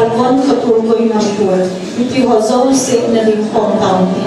Salmon katuloy ng tour. Iti hozo si na Limpopo County.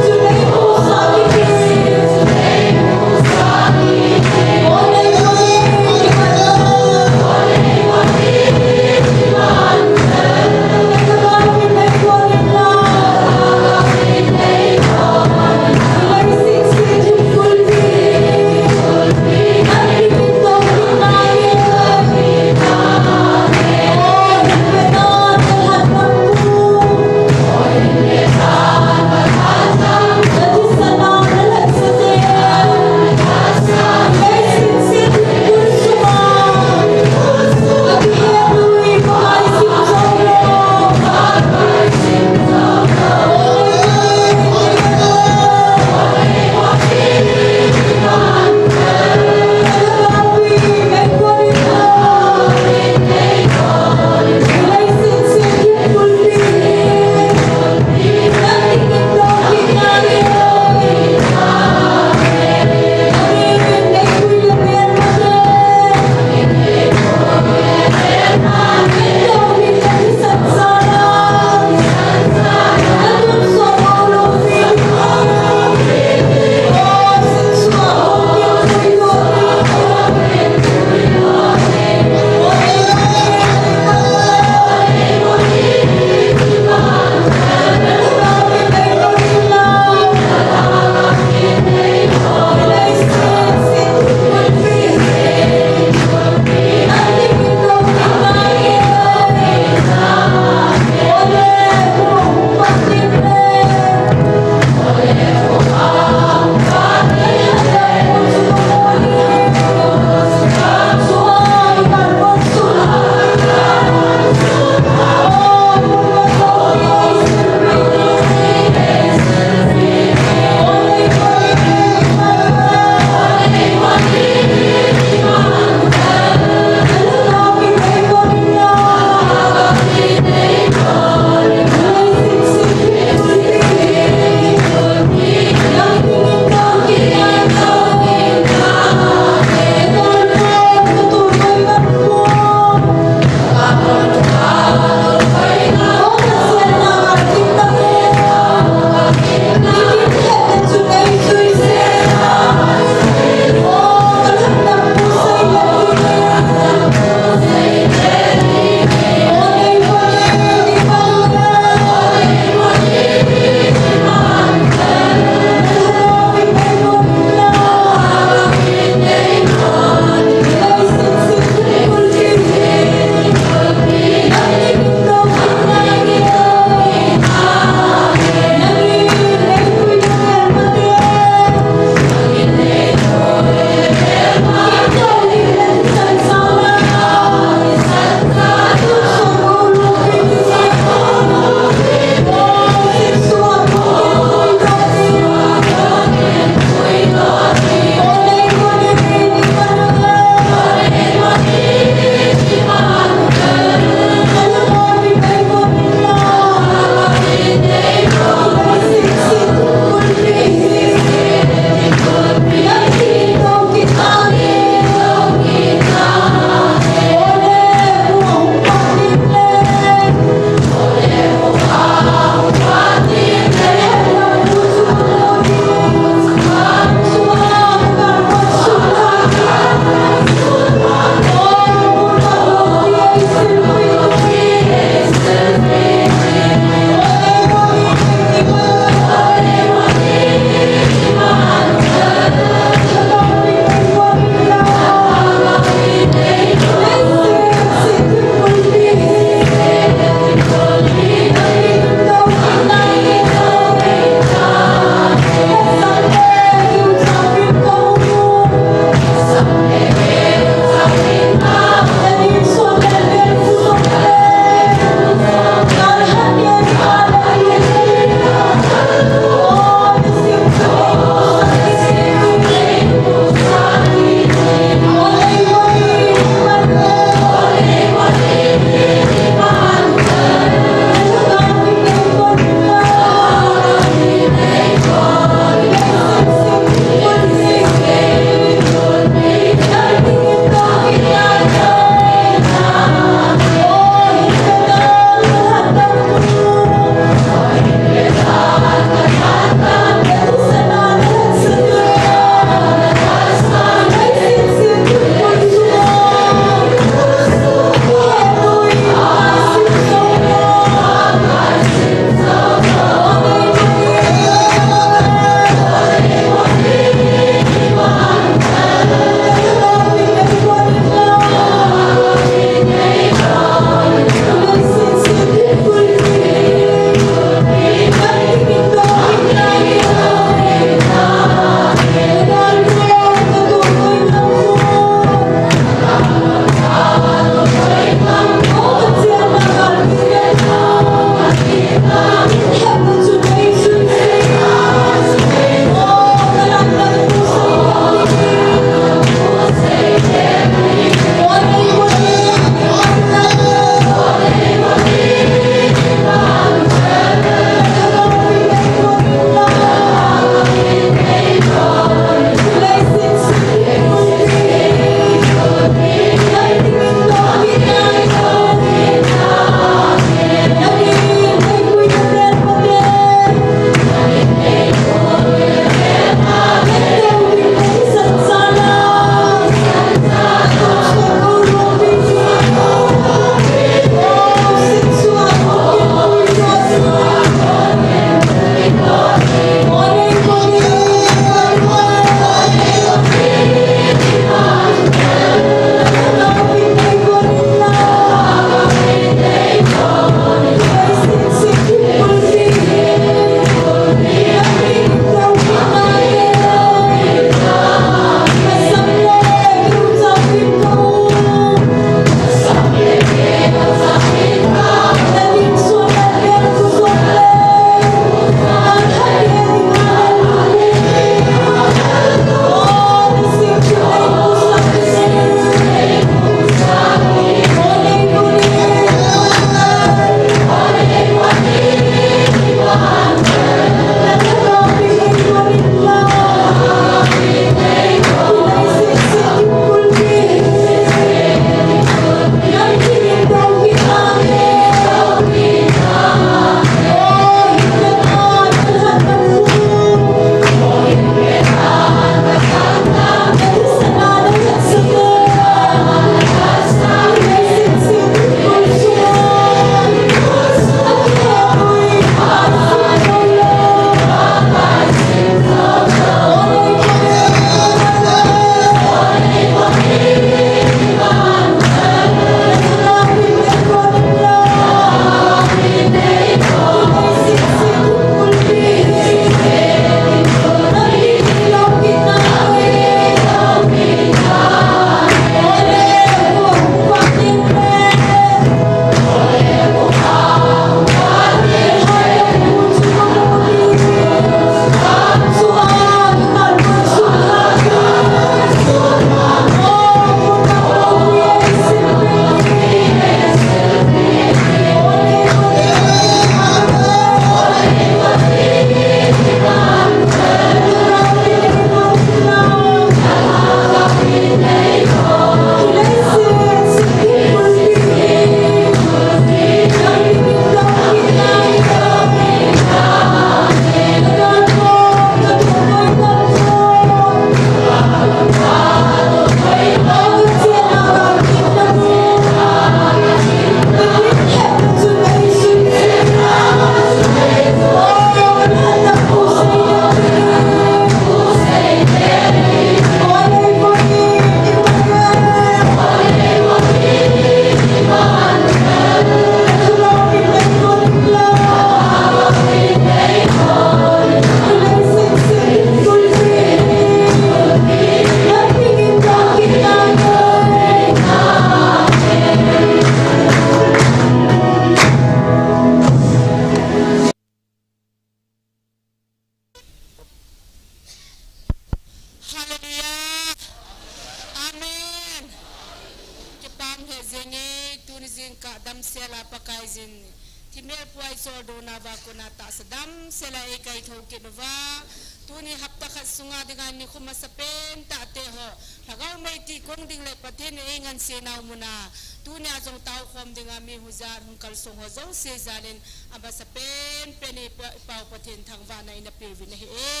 Timel puai sordo na ba ko na ta sadam sela e kai thokin wa tuni hapta khat sunga dengan ni khuma sapen ta te ho lagaw mai ti kong ding le pathen e ngan se naw muna tuni azong taw khom dengan mi huzar hung kal song ho zong se zalin aba sapen peni pau pathen thang wa na ina pe vin he e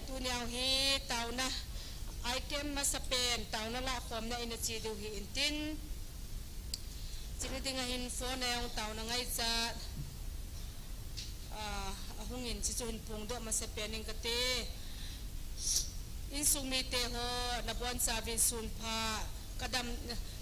tuni au hi taw na item ma sapen taw na la khom na ina chi du hi intin sini dengan phone yang tahu nangai cat ahungin cicuin pung do masa pening kete insumi te ho nabuan savin sun pa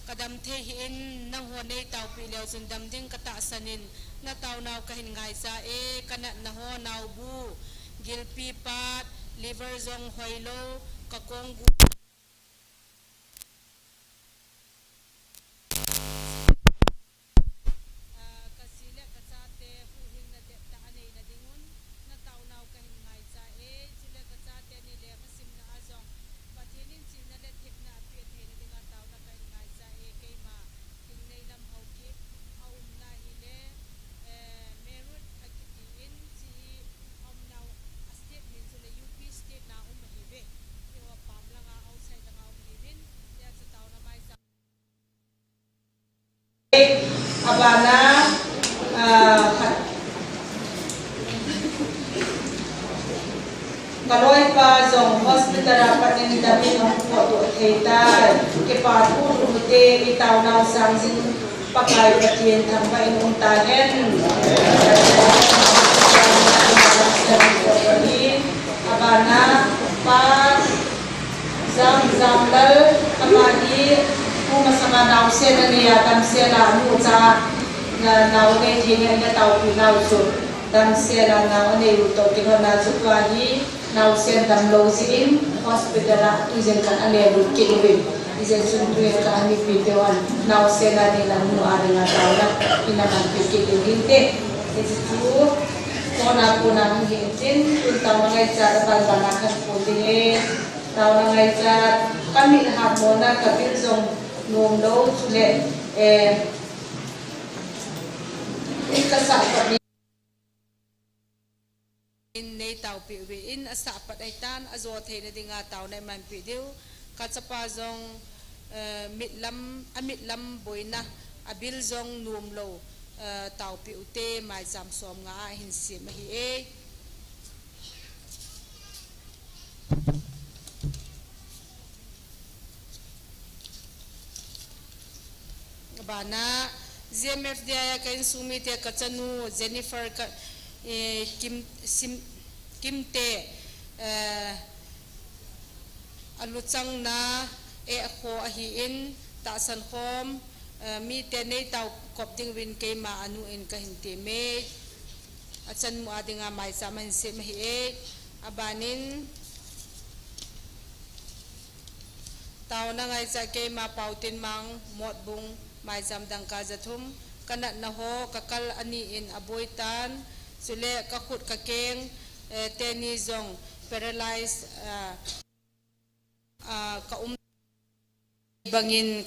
kadam te hin nang ho nei tahu pileu sun dam ding kata sanin na tahu nau kahin ngai sa e kana na ho nau bu gilpi pat liver zong hoilo kakong abana kaloi pa zong hospital rapat ni dami ng photo theater ke patu rumute itaw na sang sing pakai patien thang ba inung tahen abana pa zam dal kamadi masama naw se na niya tam se na mucha na naw ne thine na taw pi naw su dam se na naw ne to tingo na su ka hi naw se dam lo zin hospital ra tu jen kan ane ru ki wi isen sun tu ka ni pi te wan naw se na ni na mu ari na taw na ina man pi ki te ginte isi tu kona kuna hin tin tu taw ngai cha bal bana khan po de taw ngai cha kami ha mo na ka bil zong nôm đâu lệ ít cái sản phẩm in nei tau pi we in asa pat ai tan azo the na dinga tau nai man pi deu ka chapa zong mit lam boina abil zong num lo tau pi ute mai jam som nga hin si ma hi e bana ZMF dia kain sumi te kachanu Jennifer ka kim te aluchang na e kho ahi in ta san khom mi te nei tau kop ding win ke ma anu in ka hin te me achan mu adinga mai saman se ma hi e abanin tau na ngai cha ke ma pautin mang mot bung mai jam dang ka jathum kanat na ho kakal ani in aboitan sule ka khut ka keng teni zong paralyzed ka bangin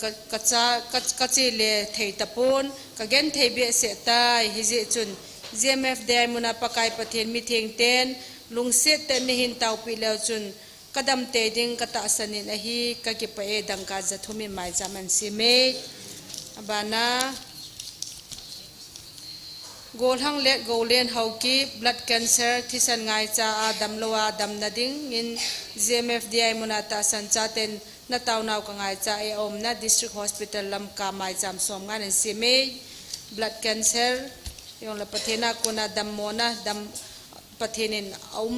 kache le thei tapon ka gen thei be se tai hiji chun ZMF de muna pakai pathen mi theng ten lungset te ni hin tau pi le chun kadam te ding kata sanin a hi ka ki pa e dang ka jathumi mai jaman si me abana golhang let golen hauki blood cancer thisan ngai cha adam lowa dam nading in ZMF di munata san chaten na tawnaw ka ngai cha e om na district hospital lam ka mai jam som ngan si me blood cancer yung la pathena ko na dam mona dam pathenin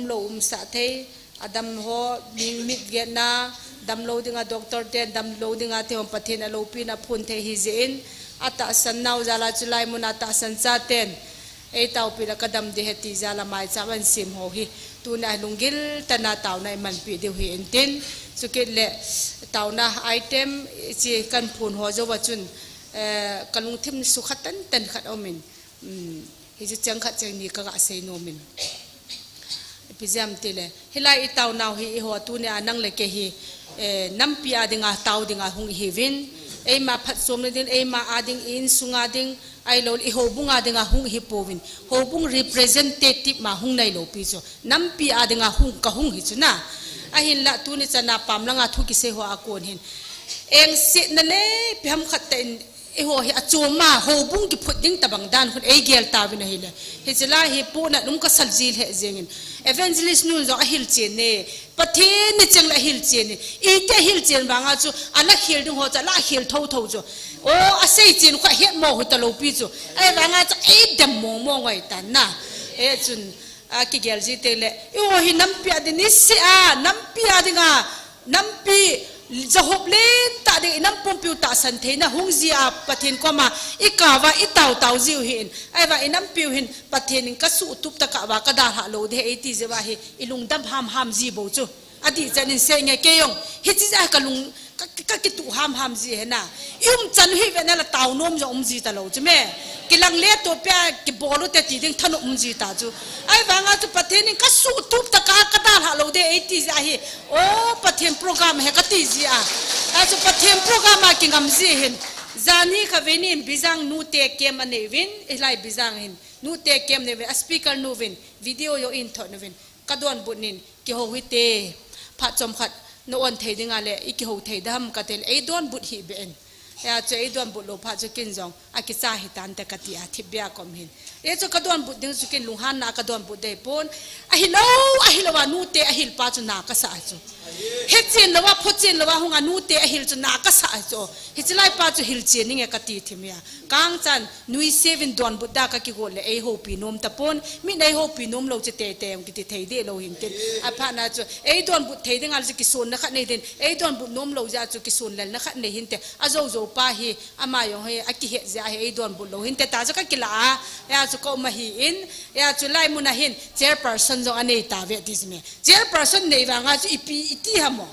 lo sa the adam ho ning mit get na dam loading a doctor ten dam loading a the pathin a lopi na phun the hi zin ata san naw jala chulai mun ata san chaten e taw pila kadam de heti jala mai chawan sim ho hi tuna lungil tana taw na man pi de hi entin sukit le taw na item chi kan phun ho zo wachun kalung thim su khatan tan khat omin hi ju chang khat chang ni ka ga sei no min pizam tile hilai itaw naw hi ho tu ne anang le ke hi nampia dinga taw dinga hung hi win e ma phat som le din e ma ading in sunga ding ai lo I hobunga denga hung hipovin hobung representative ma hung nai lo pi cho nampi a denga hung ka hung hi chu na a hin la tu ni chana pam langa thu ki se ho akon hin eng sit na ne pham khat ten e ho hi achoma hobung ki phut ding tabang dan khun ei gel ta win hi le hi chila hi pu na num ka saljil he jengin evangelist nu zo a hil chen ne pathin ni cheng la hil chen ni I te hil chen banga chu ala hil ding ho cha la hil tho tho cho o a sei chen kha het mo ho ta lo pi chu ai banga cha ei dam mo mo ngai tan na e chun a ki gel ji te le o hi nam pi adi ni se a nam pi adi nga nam pi zahob len ta de nam pom pi ta san the na hung ji a pathin ko ma ikawa itaw taw jiu hin ai wa inam pi hin pathin ka su tup ta ka wa ka da ha lo de e ti je wa hi ilung dam ham ji bo chu adi janin se nge ke yong hi chi ja ka lung ka ki tu ham ji he na chan hi ve na la taw nom jo ji ta lo chu me kilang le to pya ki bolu te ti ding thanu ji ta chu ai wa nga chu pathin ka su tup ta ka da ha lo de e ti ja hi o pathin program he ka ti ji a chu pathin program a ki ngam ji hin zani ka venin bizang nu te kem ane win ilai bizang hin nu te kem ne ve speaker nu win video yo in thon win kadon bunin ki ho wi te pha chom khat no on thei dinga le I ki ho thei dam ka tel ei don but hi ben ya che ei don but lo pha chu kin jong a ki cha hi tan ta ka ti a thibya kom hin e chu kadon but ding chu kin lunghan na kadon but de pon a hi lo wa nu te a hil pa chu na ka sa chu he chen lo wa pho chen lo wa hunga nu te a hil chu na ka sa chu hi chlai pa chu hil chen ninge ka ti thimya kang chan nui 7 don but da ka ki go le ei ho pi nom ta pon mi nei ho pi nom lo che te te ki ti thei de lo hin ken a pha na chu ei don but thei dingal chu ki son na khat nei den ei don but nom lo ja chu ki son lel na khat nei hin te a zo zo pa hi ama yo he a ki he ja he ei don but lo hin te ta ja ka ki la ya chu ko ma hi in ya chu lai mu na hin chairperson zo anei ta ve dis me chairperson nei wa nga chu ipi iti hamo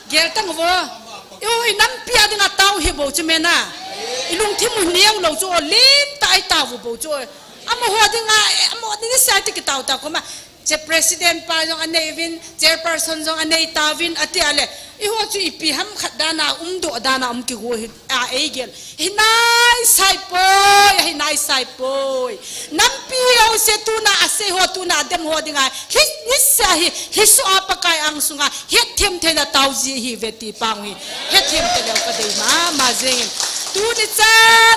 gel tang wo yo nam pia dinga taw hi bo chu me na ilung thim niang lo chu lim tai ta bo chu amo ho dinga amo ni sa ti ki taw ta ko ma che president pa jong anei win chairperson jong anei ta win ati ale I ho chu ipi ham khat dana do dana ki go a e gel hinai sai poi nam pi o se tu na ase ho tu na dem ho dinga hi sa hi so apakai ang sunga het them the na taw ji hi veti pang hi het them te lo ka dei ma zeng tu ni cha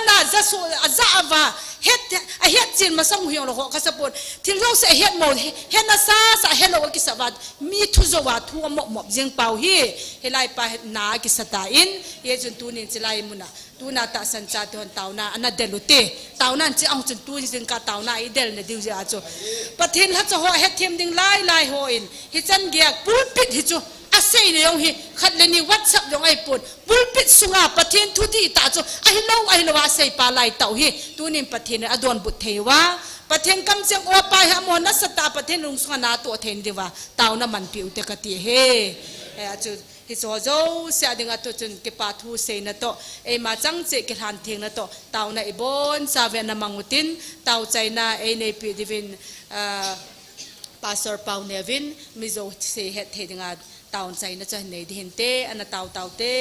na za so za ava het chin masang hiong lo ka sapon til lo se het mo het na sa hello ki sabat mi thu zo wa thu mo jeng pau hi helai pa na ki sata in ye chun tu nin chilai muna tu na ta san cha ton taw na ana delute taw nan chi ang chun tu jing ka taw na I del ne diu ja cho pathin ha cho ho het them ding lai ho in hi chan gyak pulpit hi chu asei ne yong hi khat le ni whatsapp yong ai pun pulpit sunga pathin thu ti ta cho ai lo wa sei pa lai taw hi tu nin pathin adon but thewa pathen kam chang o pa ha mo na sata pathen lung sunga na to then diwa taw na man piu te ka ti he chu hi so zo sia dinga to chun ke pa thu se na to e ma chang che ke han thing na to taw na ibon sa ve na mangutin taw chai na e nei pi divin pastor pau nevin mizo se het the dinga taw chai na cha nei din te ana taw te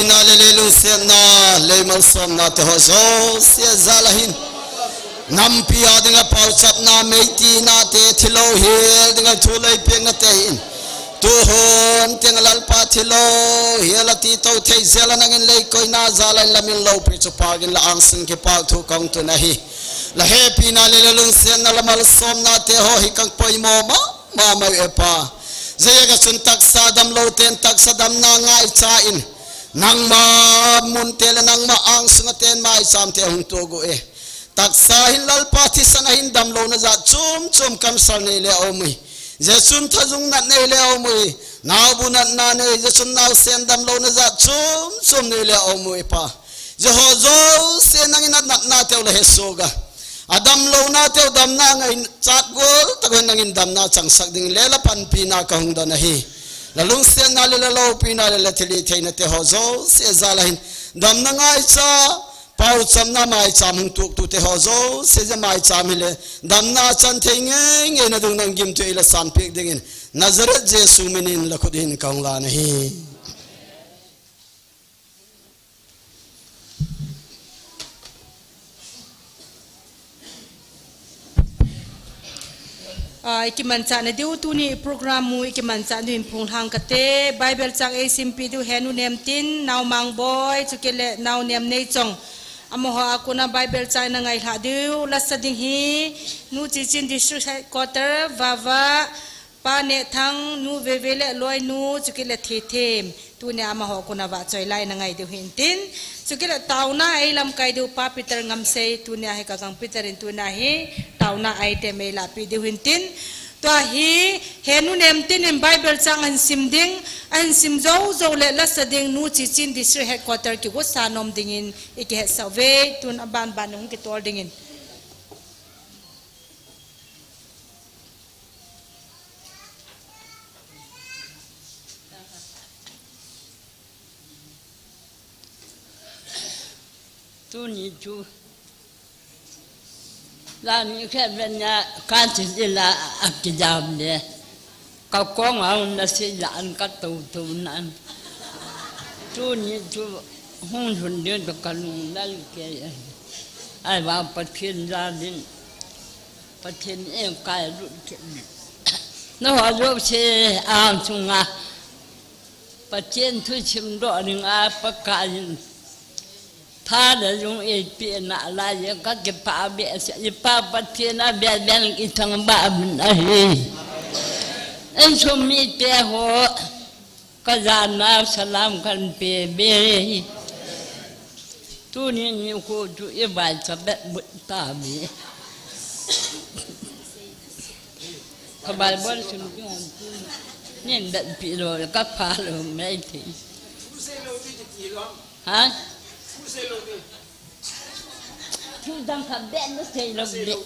na le lung se na le mal som na te ho zo se zalahin nam pia dinga pau chap na meiti na te thilo hel dinga thulai peng na te in tu hon teng lal pa thilo hela ti to thei zela nangin lei koi na zalan lamin lo pi chu pagin la ang sing ke pa thu kong tu na hi la happy na le lung se na la mal som na te ho hi kang poi mo ma mai e pa zaya ga sun tak sa dam lo ten tak sa dam na ngai cha in nang ma mun te la nang ma ang sung ten mai sam te hung to go e tak sa hin lal pa thi sana hin dam lo na za chum kam sar nei le o mui je sun thajung nat nei le o mui naw bu nat na nei je sun naw sen dam lo na za chum nei le o mui pa je ho zo se nang nat na te le he soga adam lo na te dam na ngai chat gol ta gon nang in dam na chang sak ding le la pan pi na ka hung da na hi la lung sen na le lo pi na le thili theina te ho zo se za la hin dam na ngai cha pau cham na mai cham hung tu te ho zo se je mai cham le dam na chan thei nge na dung nang gim tu ila san pek ding in nazaret jesu minin la khudin kaung la na hi ikiman cha na diu tu ni program mu ikiman cha ni phung hang kate bible chang e simpi du henu nem tin naw mang boy chukele naw nem nei chong amoha akuna bible cha na ngai ha diu la sading hi nu chi chin district headquarter wawa pa ne thang nu vevele loi nu chukele the them tu ne amoha kuna wa choi lai na ngai diu hin tin chukele tauna ai lam kai diu pa peter ngam sei tu ne he ka gang peter in tu na he tauna ai te me la pi diu hin tin to hi henu nem tin in bible chang an sim ding an sim zo le la sading nu chi chin district headquarter ki go sanom ding in ik he save tun aban banung ki tor ding in tu ni chu la ni khe ben ya ka chi la akijam de ka kong au na si lan ka tu nan tu ni chu hung hun de ka nu la ke ai wa pa thiên la din pa thiên e ka ru ke no ha jo che a chung a pa thiên thu chim do ning a pa ka ta da yung pi na la ye ka ke pa be se pa pa thiên a be ben ki thang ba na hi en so mi te ho ka za na salam kan pe be tu ni ko tu e ba sa be ta bi ka ba bon sim ni da pi lo ka pa lo mai ti ha tu đang thầm đen nó xây lồng điện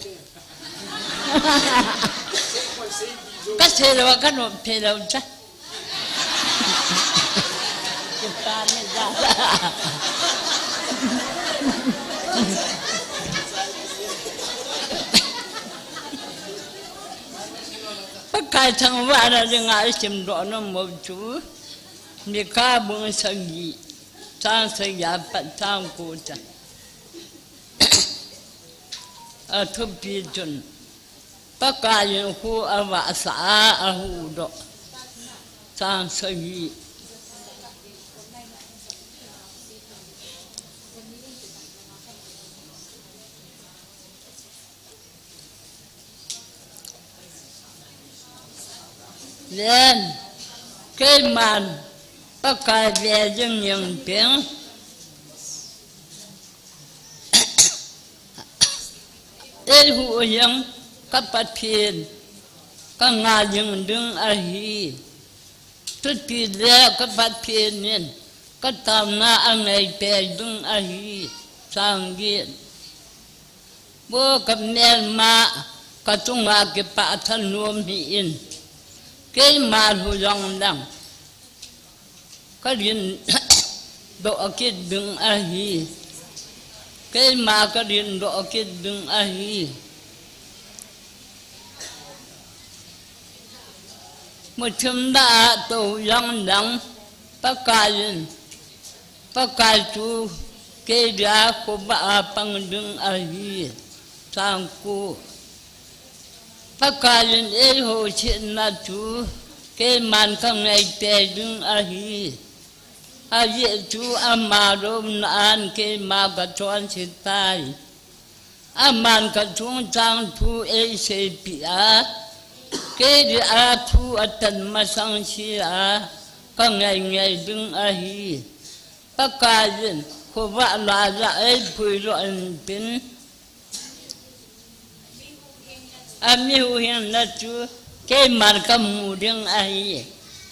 các xây lồng các nộp xây lồng chắc chúng ta nên ra các cái thằng vợ là đừng ai chìm rõ nó một chú mi cá bún sang gì sang xây nhà bắt sang cô cha ở thôn Pi Chun, các cái những khu ở vạ xã ở khu đó sang xây gì lên cái màn các cái về dân những tiếng ê hụ yang các bát phiền các ngài những đứng ở hi tất kỳ lẽ các bát phiền nên các tam na anh ấy bè đứng ở hi sang diện bố các nền mà các trung ngà cái bát thân nuông hiền cái mà hụ yang đằng các điện độ cái đứng ở hi cái mà cái điện độ cái đứng ấy một chấm đã tổ yang đắng tất cả những pakai tu ke dia ko ba pang dung ahi sangku pakai ho chin na tu ke man kang ai te dung ahi ahi tu amarom nan ke ma ga chuan chitai aman ka chung chang tu e se pia ke dia tu atan masang sia ka ngai dung ahi pakai ko ba la la e pui lo an pin ami hu hian na tu ke mar ka mu ding ahi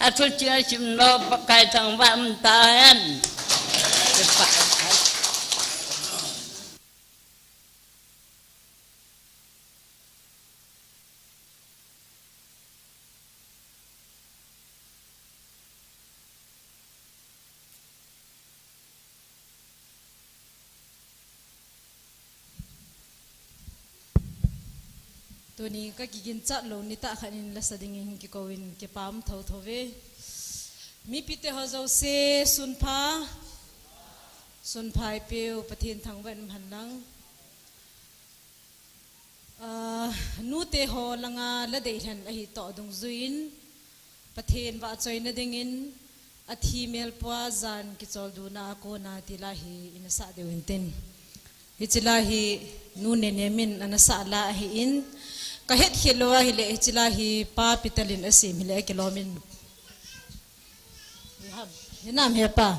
atu chia chim lo pakai thang vam ta hanตัวนี้ก็กินจัดลงนิตาขันินละสดิ่งกิโกวินกิปามเท่าทวีมีพิเตหเจ้าเซสุนพาเปียวประเทศทางเวนพันนังนูเตหลังละเดียนอหิตอดงจุนประเทศว่าจอยนดิ่งอธิเมลปัวจันกิจอลดูนาโกนาติลาฮีอินสาเดวินตินฮิจิลาฮีนูเนเนมินอันสาลาฮีอินก็เฮ็ดเขลัวฮิเลจิลาฮีป้าปิตลินอสิมฮิเลกิโลมินเห็นน้ำเฮียป้า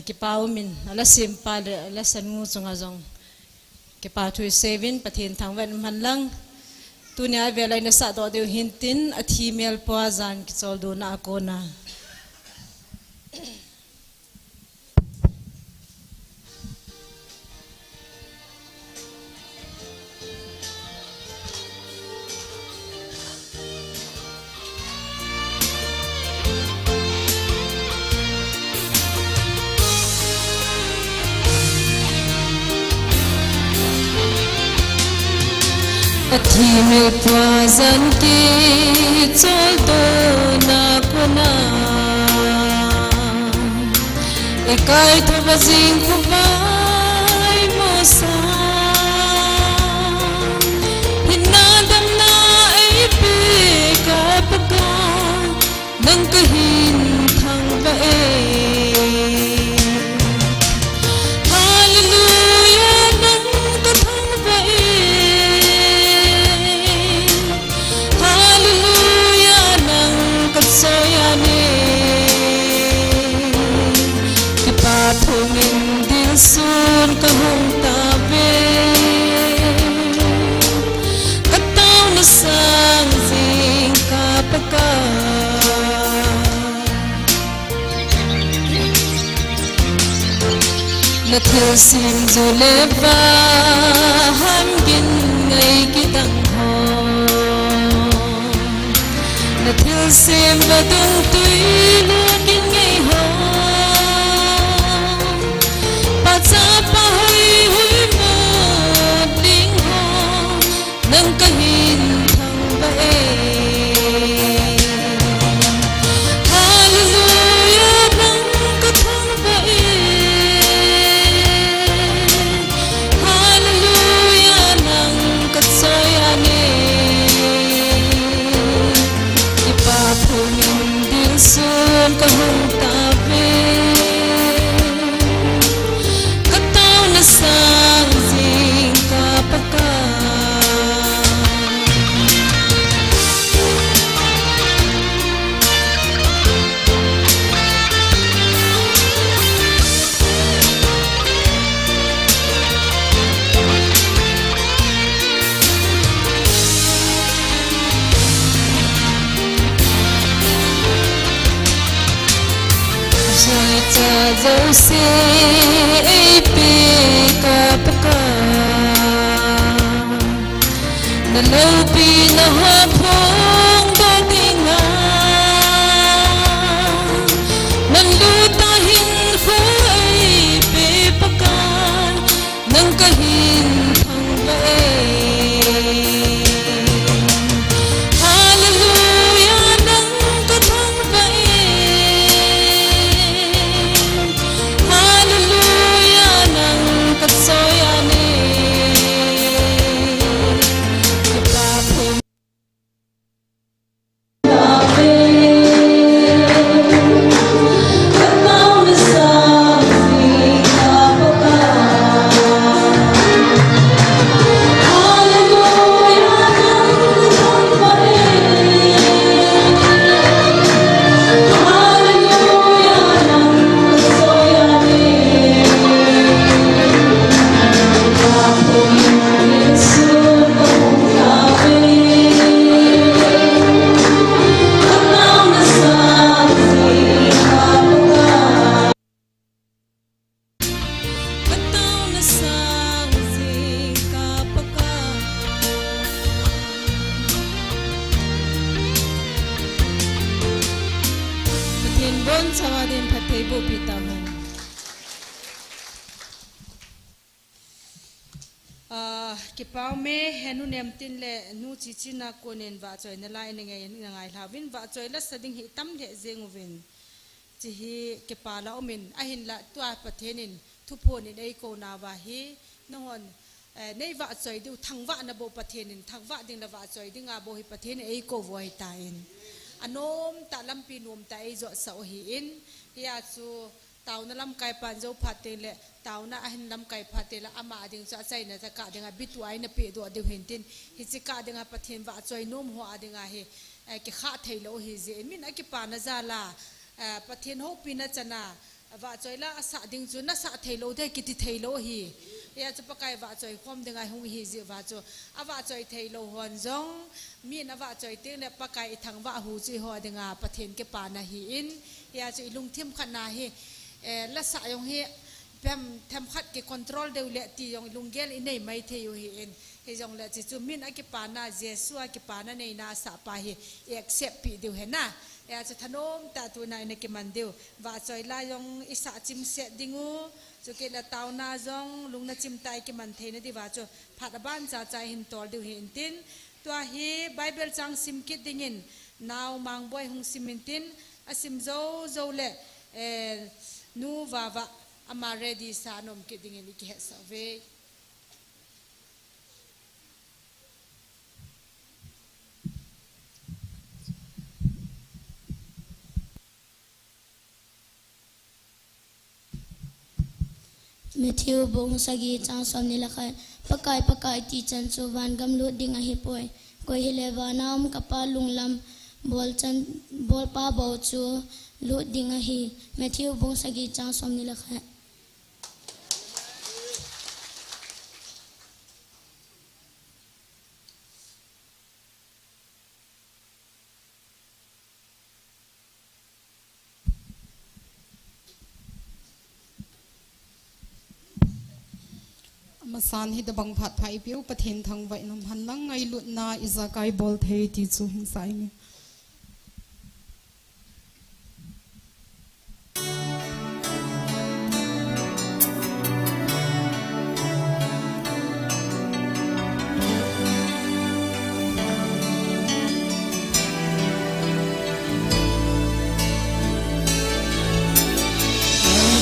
กิป้าอุมินอลาสิมป้าเลอลาสันงูจงอาจงกิป้าทุยเซวินประเทศทางเวนมันลังตัวนี้เวลาในสัตว์ตัวเดียวหินตินอธิเมลปัวจันกิจอลดูนาโกนาที่ไม่พอสันติจอลโดนาคุนาเอกายทบจิงคุบายโมซาหินนาดำนาไอเปกาปกานังกะหินทางเบsun ka hong ta ve ka tao na sang jing ka pa ka na thil sim zu le va ham gin ngai ki dang ho na thil sim va dung tui lu kin ngai ho sa pa hui hui mo ding ho nang ka hin thang ba hallelujah nang ka thang ba hallelujah nang ka soya ne ipa phungin dil sun ka hong ta ve sang jing ka pa ka cha dấu se pe ka pa ka na lâu pi na ha phong da ding a nan lu ta hin fu ai pe pa ka nang ka hin thang ba hallelujah nang ka thang ba thei bo pi ta mo ki pau me henu nem tin le nu chi chi na konen wa choi na lai ne ngai ngai hlavin wa choi la sading hi tam le zenguvin chi hi ke pa la omin a hin la tua pathenin thu phon in ei ko na wa hi nohon nei wa choi du thangwa na bo pathenin thangwa ding la wa choi dinga bo hi pathen ei ko voi ta in anom ta lampi nom ta ei zo sa hi in ya chu tàu nó làm cái pan dâu phát tiền lệ tàu nó anh làm cái phát tiền là ama tiếng cho chạy nó ta cả tiếng à biết tuổi nó bị đuổi điều hiện tin thì chỉ cả tiếng à phát tiền vạ chơi nôm hoa tiếng à he cái khát thấy lâu he gì mình cái pan nó ra là phát tiền hộp pin nó chana vạ chơi là sát tiếng chú nó sát thấy lâu thế cái thấy lâu he ya cho cái vạ chơi không tiếng à hung he gì vạ chơi vạ chơi thấy lâu hoàn giống mình vạ chơi tiếng là cái thằng vạ hú chơi hoa tiếng à phát tiền cái pan nó he in ya chơi lung thêm khăn na he la sa yong hi pem khat ke control de le ti yong lungel inei mai the yo hi en he jong le chi chu min a ke pa na jesu a ke pa na nei na sa pa hi accept pi de he na ya cha thanom ta tu na ne ke man de wa choi la yong isa chim se dingu chu ke la taw na jong lung na chim tai ke man the na di wa chu phat ban cha cha hin tol de hin tin to hi bible chang sim kit dingin naw mang boy hung simintin asim zo zo le nu va ama ready sa nom ke ding ni ke sa ve Matthew bong sagi chang som ni lakha pakai ti chan chu van gam lu ding a hi poi ko hi lewa nam kapa lunglam bol pa bo chu lu ding a hi Matthew bong sagi chang som ni lakha Masan hi da bang phat phai piu pathen thang vai nom han lang ngai lut na iza kai bol thei ti chu hin sai ni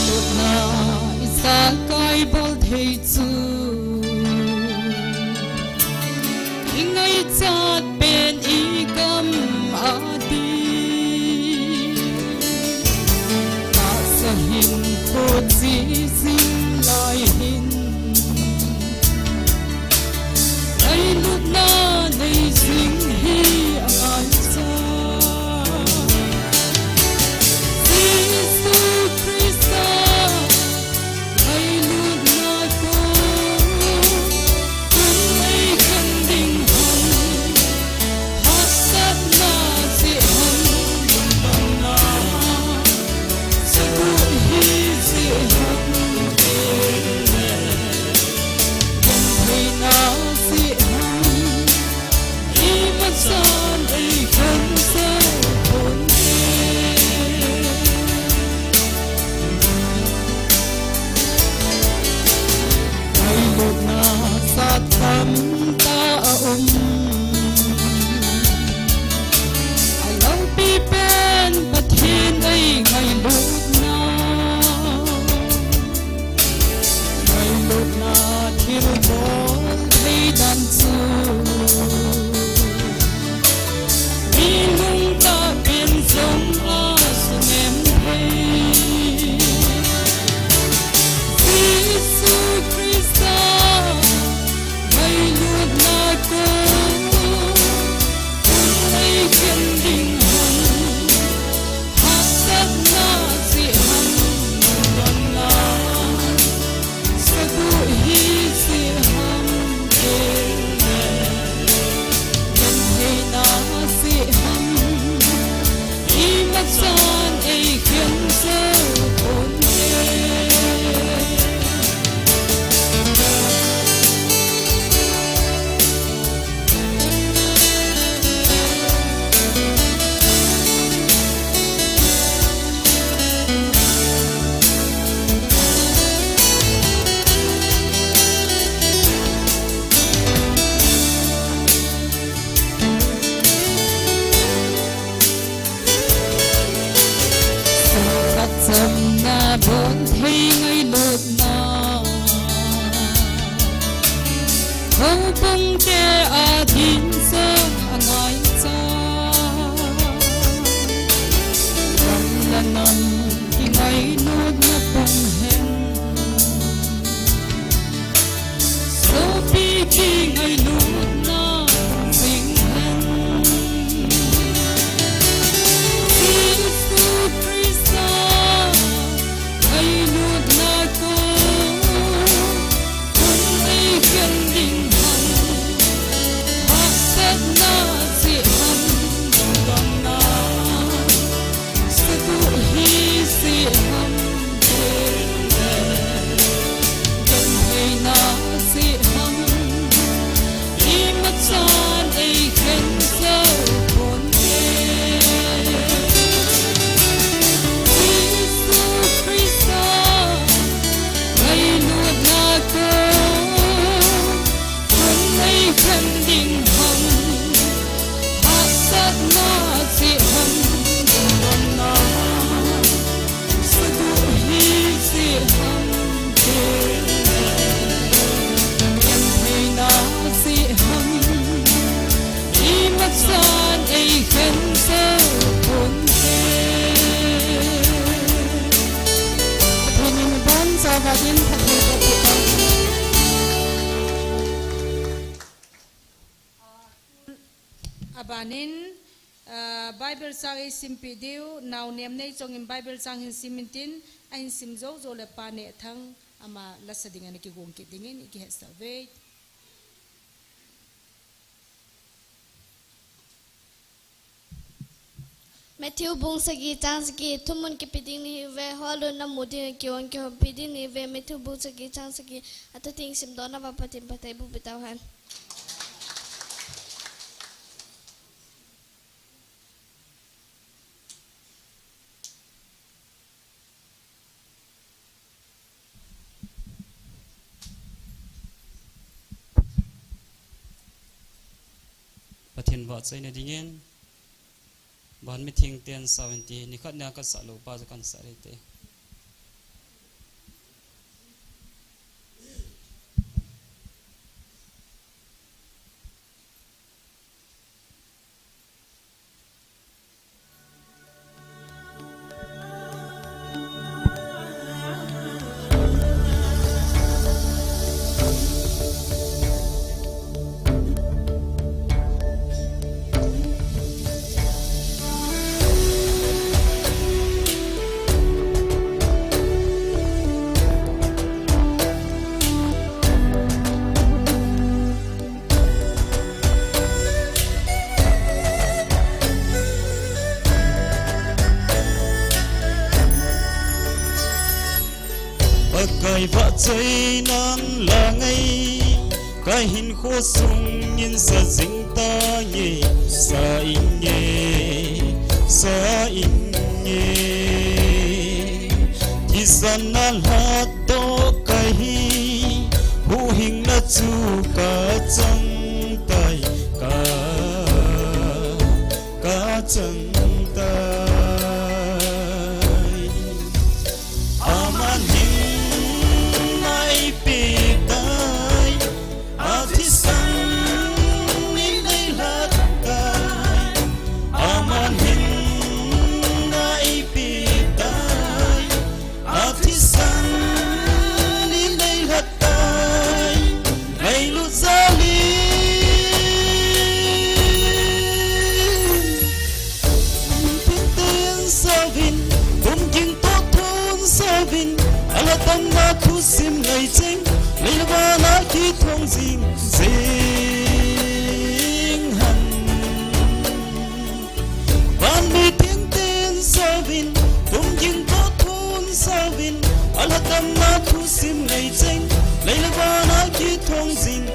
lut na iza kai bol thei chu chát bên ý cầm adi ta sa hin ko ji sin lai hin ai lut na nei sing hi ai cha Jesus Christ ai lut na ko ai kan ding see Hậu bông kê à thiên sơn à ngài cha Răng là nằm thì ngày nốt nó bông hen Sophie khi ngày nốt nó sinh hen Jesus Christ ngày nốt nó cô Hùng ấy gần đình na si ham dong na sa tu hi si ham de dong hai na si ham i ma chan ai khen so bon de Jesus Christ ngày nuốt na cô hùng ai khen đình na si ham dong na sa tu hi si ham de yan hai na si ham i ma san ai khen so bon de Panin bon sa va din phathai ko puta abanin Bible sang ay simpidiw now niam nay chong in Bible sang hin simintin ay simzo zo le pane thang ama lasadingan ki gong ki dingin ki hesta ve Matthew bung sagi chang sagi thumun ki piding ni ve holo na mudi ki wan ki piding ni ve Matthew bung sagi chang sagi atu ting sim dona ba patim patai bu bitawhan Pathin vợ xây này dingin ban meeting 10:70 ni khat na ka salo pa kan sarete Cái vợ chơi nắng là ngay cái hình khô sung nhìn sa dính ta nhỉ sa in nhé thì san na la to cái hu hình na chu cả chân tay cả chân tay aman tâm na thu sim ngày chính lấy ba na khi thông dinh hằn van mi tiếng tên sa vin tung dinh có thôn sa vin ala tâm na thu sim ngày chính lấy ba na khi thông dinh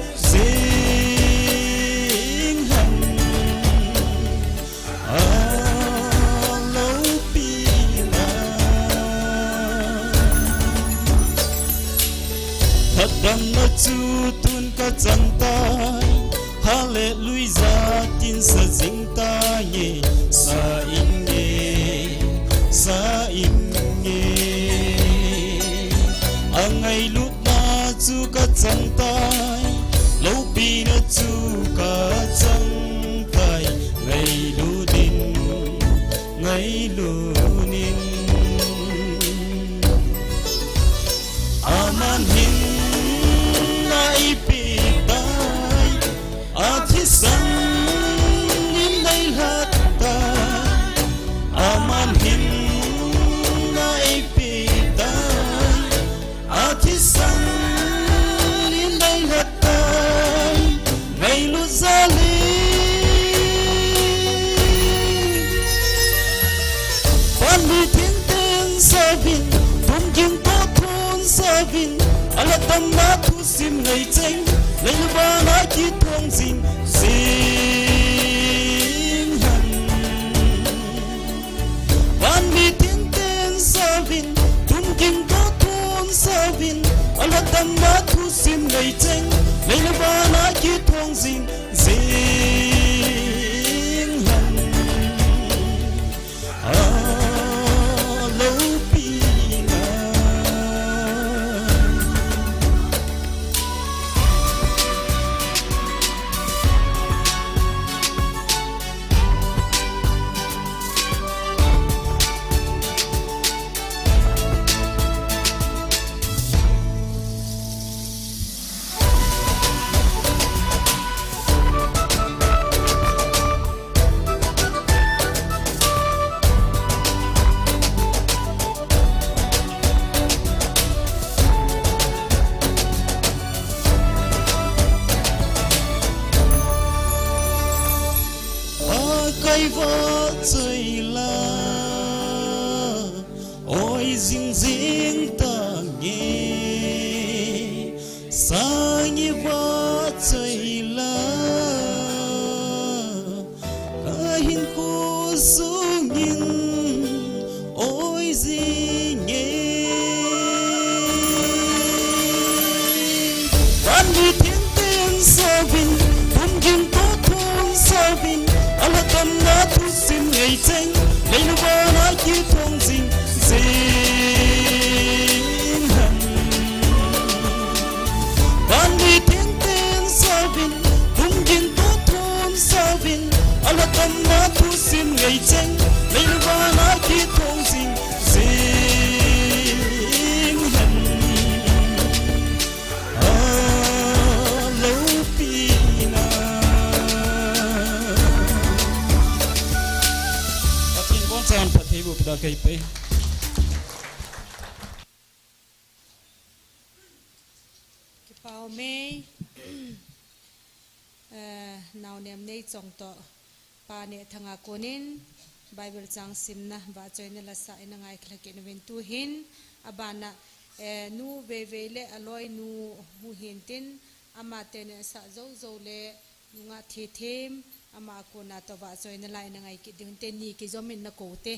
hằn đam na chu tun ka chan tai hallelujah tin sa jing ta ye sa in ye angai lut na chu ka chan tai lo pi ngày tranh lấy là ba na chi thong jing sing han van mi thiên ten savin tum king to thon savin ala tam na thu sim ngày tranh lấy là ba na chi thong jing sing han lâu pinga cây vỡ trời la ôi dinh dinh ta nghe sang như vỡ trời la cả hin cô xuống nhìn ôi gì nghe ban đi thiên tiên sao vinh tung kinh tốt thôn sao vinh ala tam na thu sim ngày tranh lấy nó ba na chi thong jing sing han ban đi thiên tiên sao vin tung kinh tốt thôn sao vin ala tam na thu sim ngày tranh lấy nó ba na chi thong jing sing han lâu pina San Pat Hebu Pada Kaipe Kipao me now nem nei chong to pa ne thanga konin Bible chang simna ba choina la sa ina ngai khlakin wen tu hin abana nu ve le aloi nu hu hin tin ama ten sa zo zo le nga thi them ama ko na to ba choina lai na ngai ki ding te ni ki zomin na ko te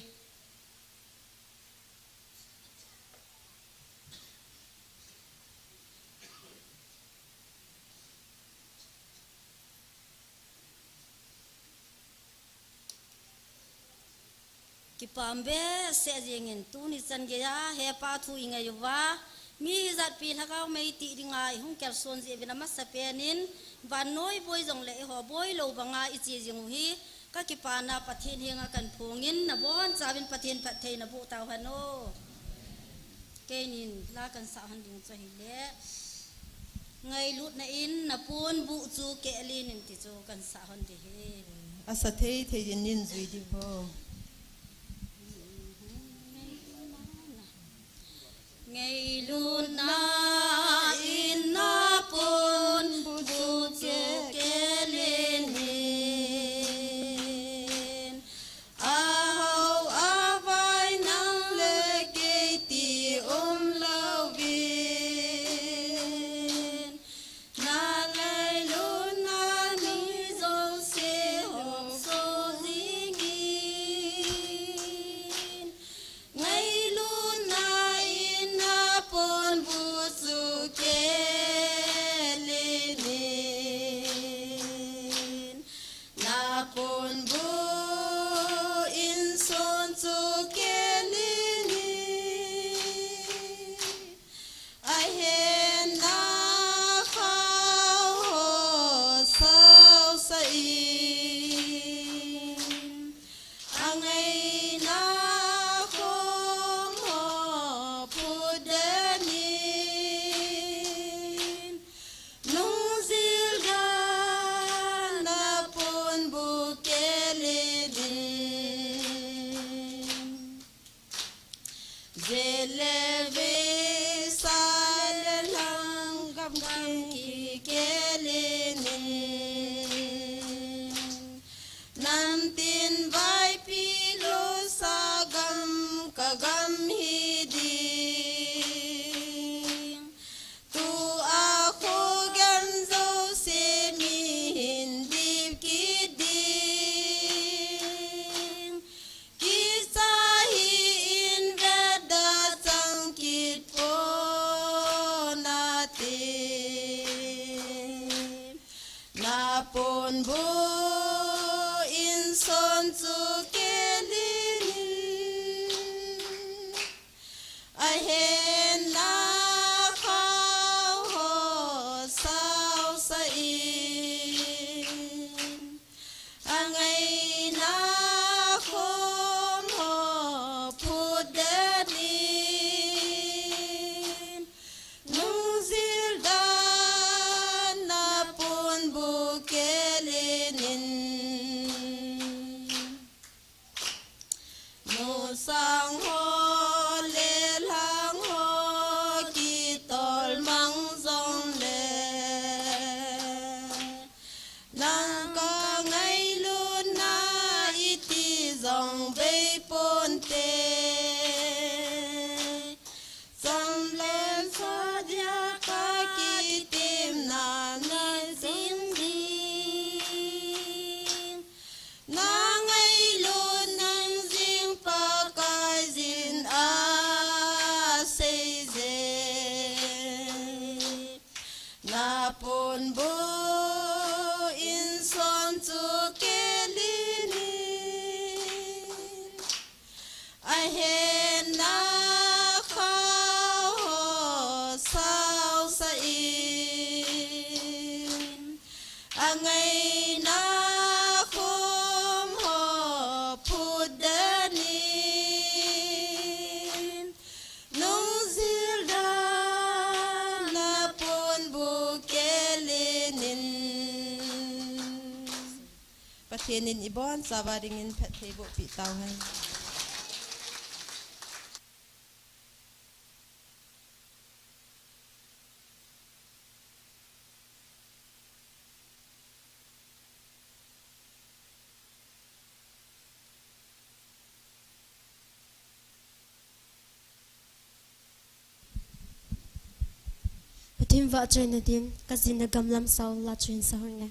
Kipambe se jengin tu ni chan ge ya he pa thu inga yuwa mi zat pi thakau mei ti ringai hung kel son je bina mas penin ban noi boy jong le ho boy lo banga i chi jing hi ka kipana pathin hinga kan phungin na bon chabin pathin pathei na bu taw hano kenin la kan sa han ding chahi le ngai lut na in na pun bu chu ke lin in ti chu kan sa han de he asa thei din nin zui di bo ngày luôn na in na pun bu chu ke lên hin a hau a vai nang le ke ti lo vin na lai luôn na ni zo se ho so jingin ngày luôn na in na pun bu chu pon bu in son chu kelin a hen na khao ho sao sa in a ngày na khom ho phut de ni nung zil da na pon bu kelin no sang ho le lang ho ki tol mang zong le nang ka ngai lu na iti zong bei pon te zong len sa dia ka ki tim na ngai zing ding na ngai lu nang zing pa kai zin a sei ze na pon bu in son chu kelin a hen na khao ho sao sa in a ngày na khom ho phut de ni nung zil da na pon bu kelin pathenin ibon sawaringin phethe bo pi tau hai Patim va train din kazina gamlam sau la train sau nge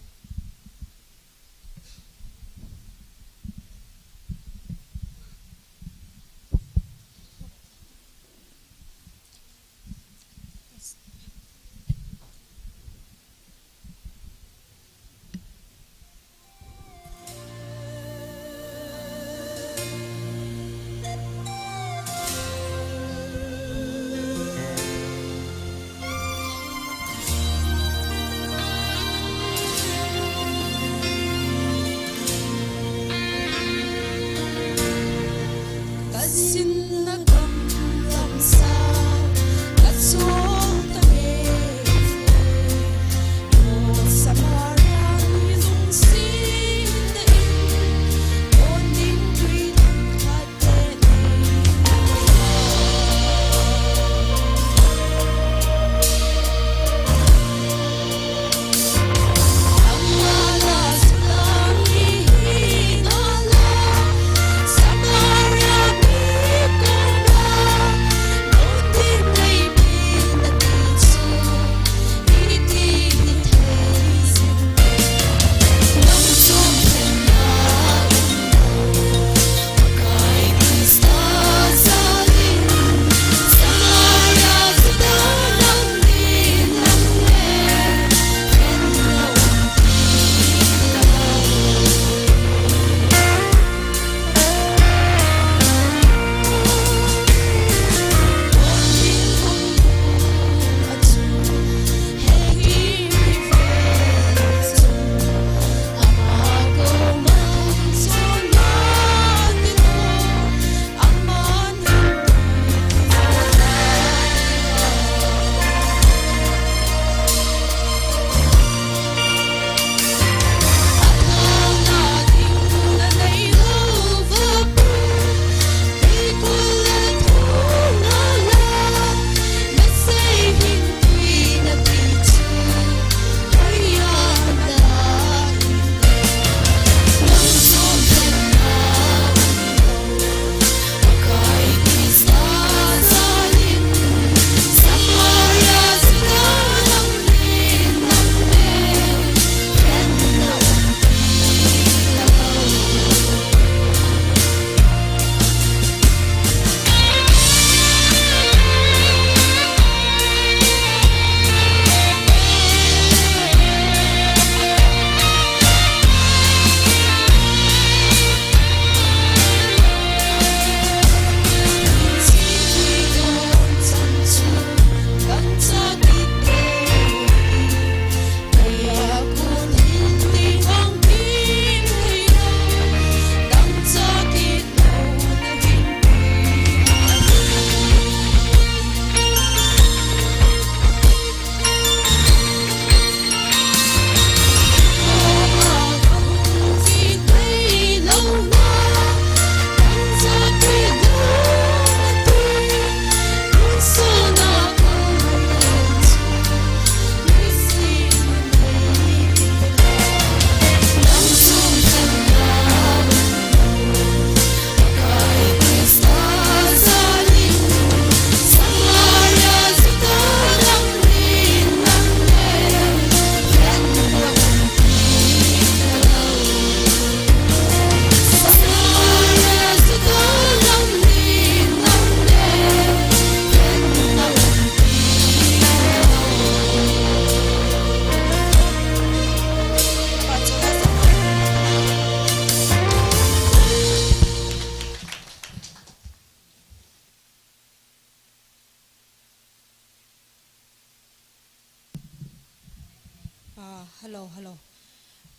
ฮัลโหล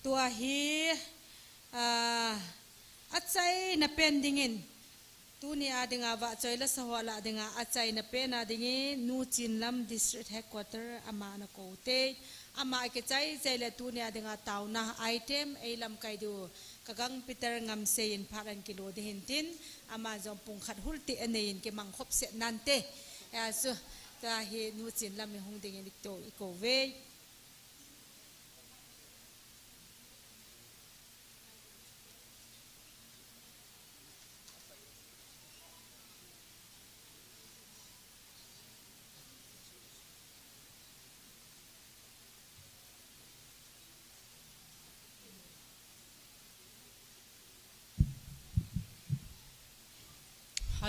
ตัวฮีอัจฉรินับเป็นดิ่งตัวนี้อาดิงาวะจอยละสหวะละดิงาอัจฉรินับเป็นอาดิงนูจินลัม district headquarter อามานะโกเตอามาเกจัยใจละตัวนี้อาดิงาตาวนะไอเทมไอลำไกดูกะกังปีเตอร์งำเซียนพารันกิโลดิหินตินอามาจอมปุงขัดหุลติอันนี้กิมังคบเสนันเตสุตาเฮนูจินลัมมีหงดิ่งดิโตอีโกเว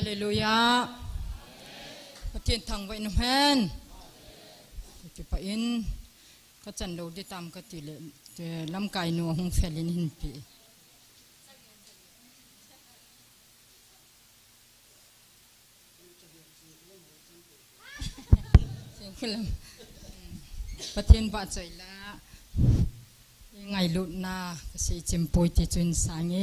ฮาเลลูยาพระเจ้าทางไว้นุ่มแฮนจุปอินก็จันโดดิตามก็ติเลลำไก่นัวหงเฟลินหินปีเสียงขึ้นแล้วประเทศบาดใจละยังไงลุดนาก็สิจิมปุยติจุนสางเอ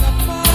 Kapag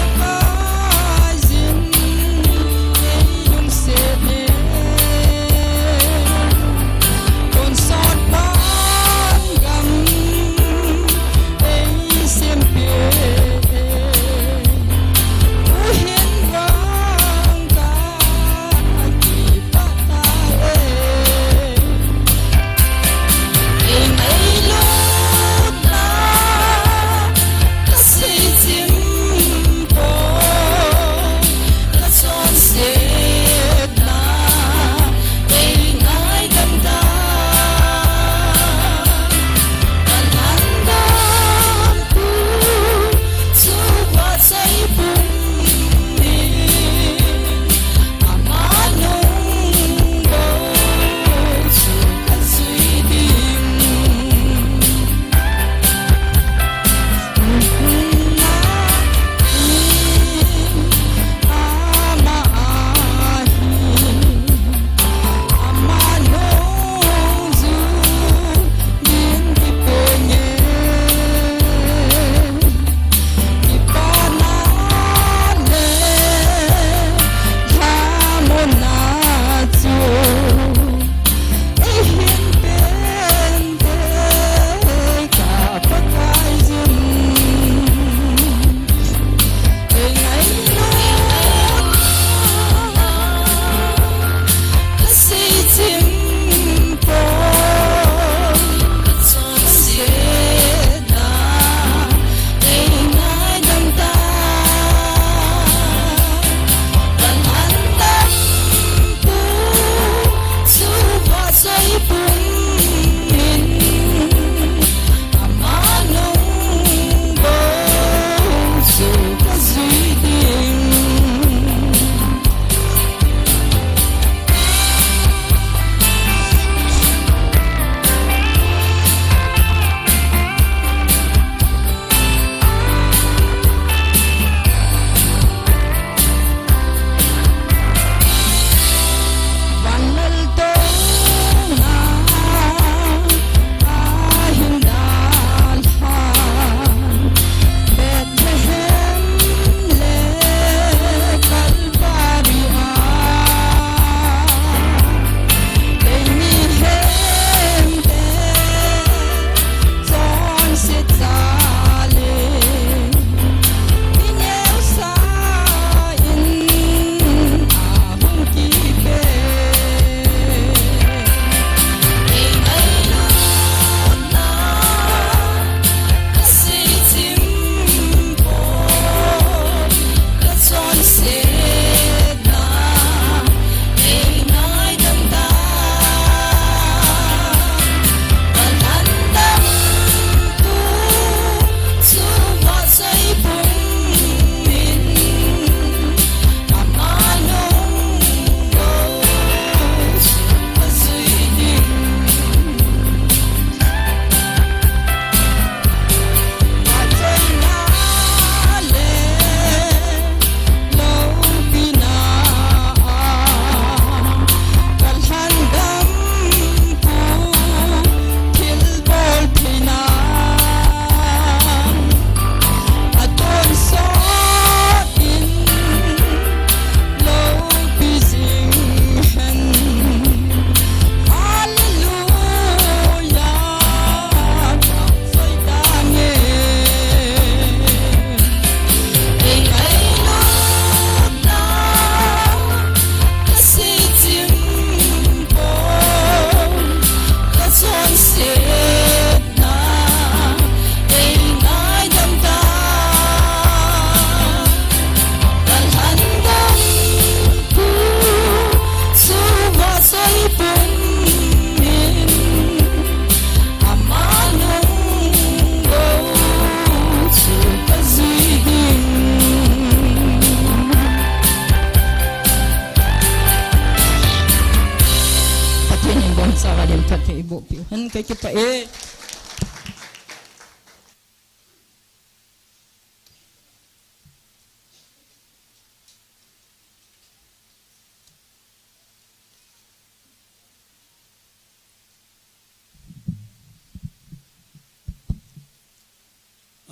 cái phải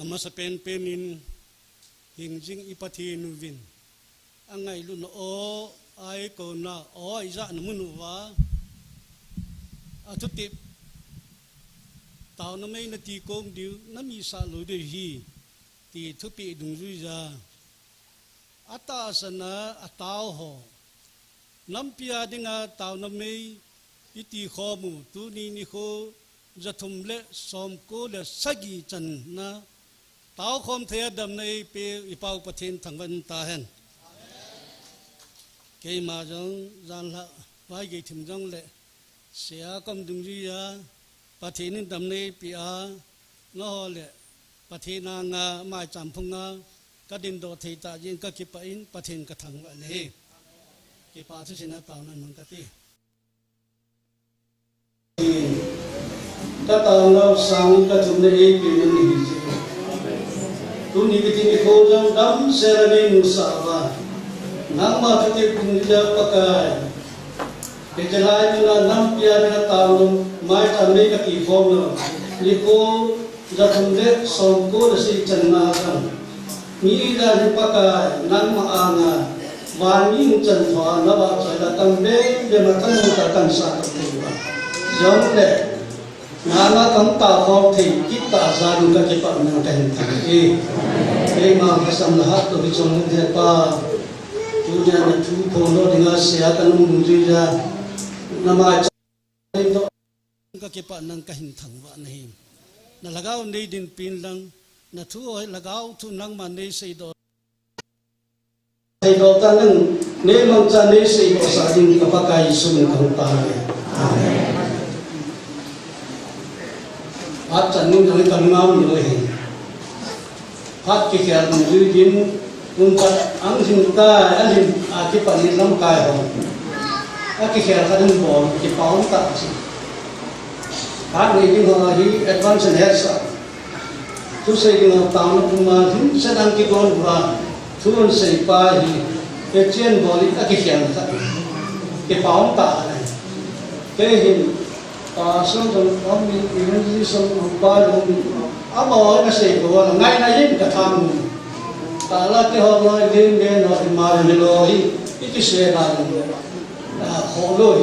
Masa pen-penin hingjing ipati nuvin angai lun o ai ko na o ai za namun wa atuti tao na mai na ti kong diu na mi sa lo de hi ti thupi dung ru za ata sana atao ho nampia dinga tao na mai iti kho mu tu ni kho zathum le som ko le sagi chan na tao khom thea đầm này pe ipau pathin thằng văn ta hen cái mà giống gian lạ vai cái thìm giống lệ sẽ công dung duy á pathin đầm này pe á nó lệ pathin nga mai chạm phong nga các đình đồ thầy ta yên các kipa in pathin các thằng vậy này kipa thứ xin tao nên mong cái gì các tao lâu sang các chúng này pe nên tu ni bitin ko jang dam serani nusawa nama tuti punja pakai kejalai na nam pia na taun mai tan nei ka ki form no ni ko jathum le som ko da si channa kan ni da ni pakai nan ma anga wani nu chan thwa na ba chai da tam be de ma tan ta kan sa tu ba jong le Nana kam ta khom thi kita zan ka ki pa na ten thi e ma kasam lahat to bi chong the pa tu ja na thu pho no dinga sia kan mu ji ja na ma to ka ki pa nang ka hin thang wa nei na lagaw nei din pin lang na thu oi lagaw thu nang ma nei sei do sei do ta nang ne mang cha nei sei do sa din ka pa kai sun khang ta amen phát trận những cái cần ngao như vậy phát cái kẹt mình giữ gìnung cắt ăn xin ta ăn xin cái phần này lắm cài rồi cái kẹt cái đừng bỏ cái bao ta phát này những họ đi advance health tu xây dựng tàu nó cũng mà chúng sẽ đăng ký con và thu hút xây pa thì cái trên bỏ đi cái kẹt cái bao ta này cái hình xong rồi ông mình xong ba rồi áo bò cái gì của nó ngay nay hết cả thằng ta là cái họ nói đến đến nó thì mà mình lo đi cái xe là khổ rồi